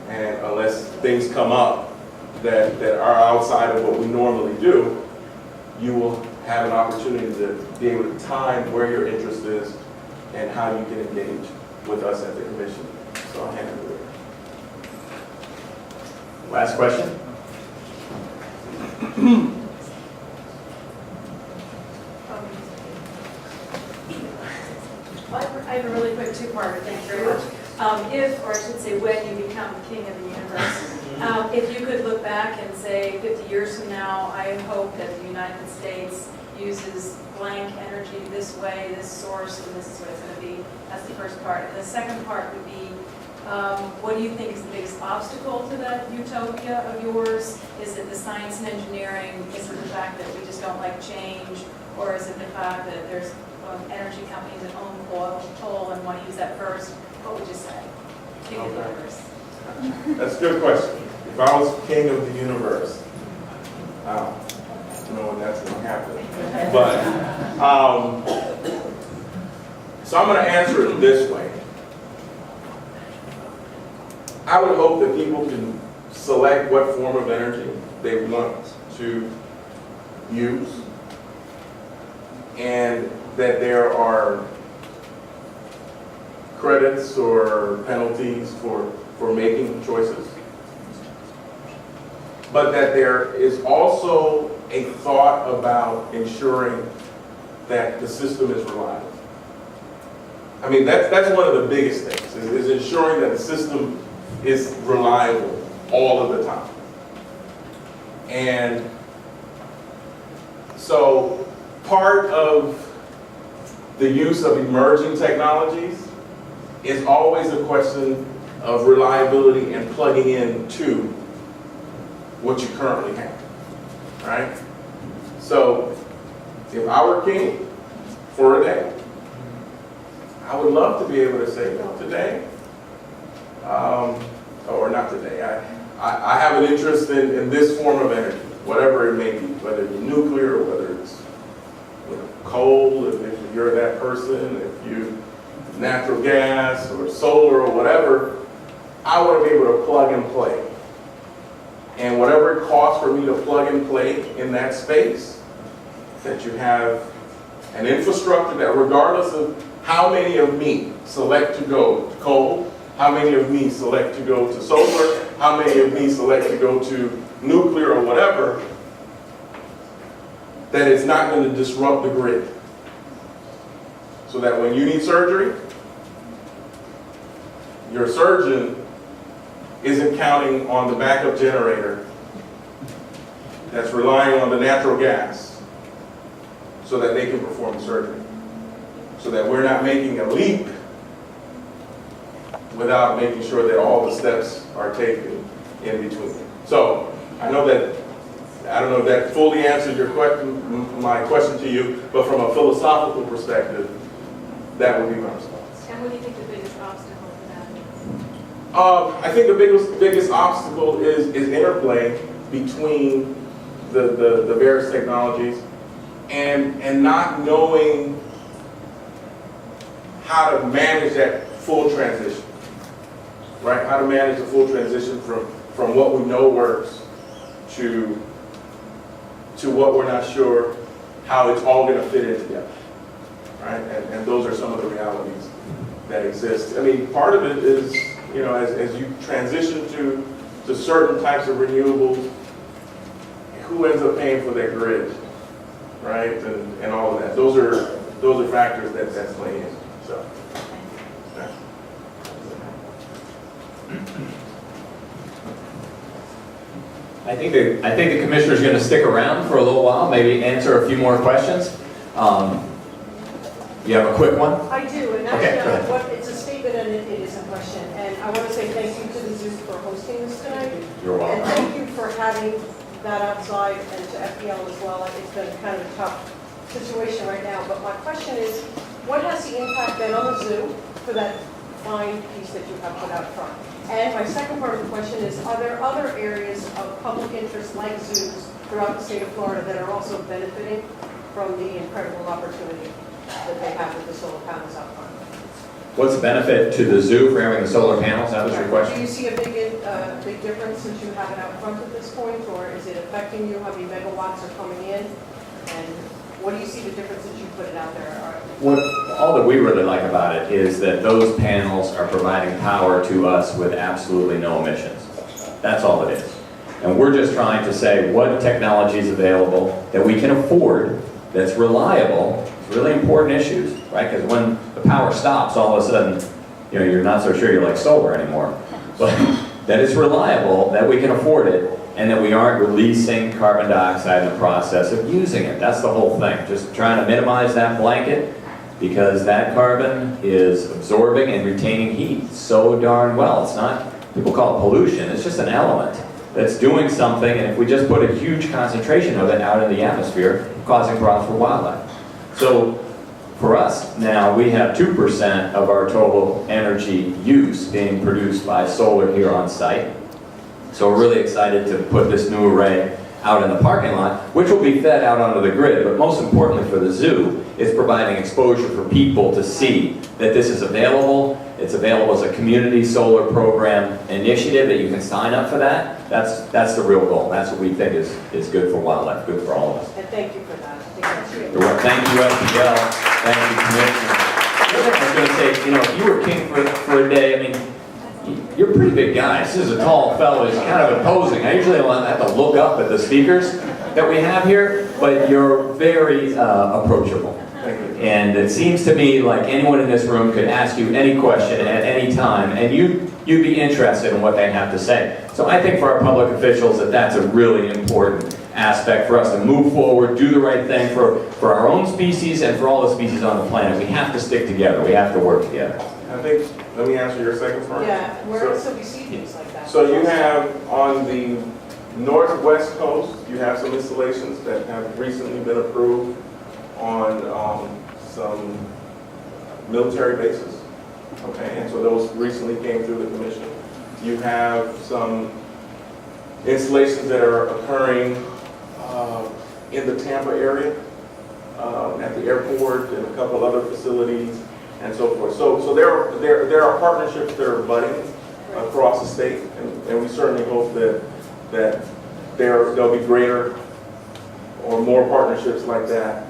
And unless things come up that are outside of what we normally do, you will have an opportunity to be able to time where your interest is and how you can engage with us at the commission. So I'll hand it over. Last question? I have a really quick two-parter, thank you very much. If, or I should say when you become king of the universe, if you could look back and say 50 years from now, I hope that the United States uses blank energy this way, this source, and this is what it's going to be. That's the first part. And the second part would be, what do you think is the biggest obstacle to that utopia of yours? Is it the science and engineering? Is it the fact that we just don't like change? Or is it the fact that there's energy companies that own coal and want to use that first? What would you say? King of the universe. That's a good question. If I was king of the universe, I don't know when that's going to happen. But, so I'm going to answer it this way. I would hope that people can select what form of energy they want to use, and that there are credits or penalties for making choices, but that there is also a thought about ensuring that the system is reliable. I mean, that's one of the biggest things, is ensuring that the system is reliable all of the time. And so part of the use of emerging technologies is always a question of reliability and plugging in to what you currently have, right? So if I were king for a day, I would love to be able to say, today, or not today, I have an interest in this form of energy, whatever it may be, whether it be nuclear or whether it's coal, if you're that person, if you natural gas or solar or whatever, I want to be able to plug and play. And whatever it costs for me to plug and play in that space, that you have an infrastructure that regardless of how many of me select to go to coal, how many of me select to go to solar, how many of me select to go to nuclear or whatever, that it's not going to disrupt the grid. So that when you need surgery, your surgeon isn't counting on the backup generator that's relying on the natural gas so that they can perform the surgery. So that we're not making a leap without making sure that all the steps are taken in between. So I don't know if that fully answered your question, my question to you, but from a philosophical perspective, that would be my response. And what do you think the biggest obstacle to that is? I think the biggest obstacle is interplay between the various technologies and not knowing how to manage that full transition, right? How to manage the full transition from what we know works to what we're not sure how it's all going to fit in together, right? And those are some of the realities that exist. I mean, part of it is, as you transition to certain types of renewables, who ends up paying for that grid, right? And all of that. Those are factors that's playing in. So. Yeah. I think the commissioner's going to stick around for a little while, maybe answer a few more questions. You have a quick one? I do, and Okay, go actually, ahead. it's a statement and it is a question. And I want to say thank you to the zoo for hosting this tonight. You're And welcome. thank you for having that outside and to FPL as well. It's been kind of a tough situation right now. But my question is, what has the impact been on the zoo for that fine piece that you have put out front? And my second part of the question is, are there other areas of public interest like zoos throughout the state of Florida that are also benefiting from the incredible opportunity that they have with the solar panels out front? What's the benefit to the zoo for having the solar panels? That was your Do question? you see a big difference since you have it out front at this point, or is it affecting you? How many megawatts are coming in? And what do you see the difference since you put it out there? All that we really like about it is that those panels are providing power to us with absolutely no emissions. That's all it is. And we're just trying to say what technology is available that we can afford, that's reliable. It's really important issues, right? Because when the power stops, all of a sudden, you're not so sure you like solar anymore. But that it's reliable, that we can afford it, and that we aren't releasing carbon dioxide in the process of using it. That's the whole thing. Just trying to minimize that blanket, because that carbon is absorbing and retaining heat so darn well. It's not, people call it pollution, it's just an element that's doing something, and if we just put a huge concentration of it out in the atmosphere, causing problems for wildlife. So for us now, we have 2% of our total energy use being produced by solar here on site. So we're really excited to put this new array out in the parking lot, which will be fed out onto the grid, but most importantly for the zoo, it's providing exposure for people to see that this is available. It's available as a community solar program initiative that you can sign up for that. That's the real goal. That's what we think is good for wildlife, good for all of us. And thank you for that. I think that's great. You're welcome. Thank you, FPL. Thank you, Commissioner. The other thing I was going to say, if you were king for a day, I mean, you're a pretty big guy. This is a tall fellow. He's kind of imposing. I usually have to look up at the speakers that we have here, but you're very approachable. And it seems to me like anyone in this room could ask you any question at any time, and you'd be interested in what they have to say. So I think for our public officials that's a really important aspect for us to move forward, do the right thing for our own species and for all the species on the planet. We have to stick together. We have to work together. I think, let me answer your second part. Yeah, where else have we seen things like that? So you have on the northwest coast, you have some installations that have recently been approved on some military bases. Okay, and so those recently came through the commission. You have some installations that are occurring in the Tampa area, at the airport and a couple other facilities and so forth. So there are partnerships that are budding across the state, and we certainly hope that there'll be greater or more partnerships like that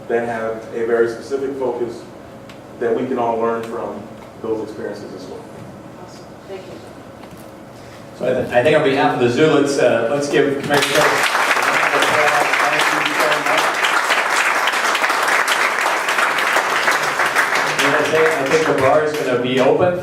that have a very specific focus that we can all learn from those experiences as well. Awesome. Thank you. So I think on behalf of the zoo, let's give Commissioner I think the bar is going to be open for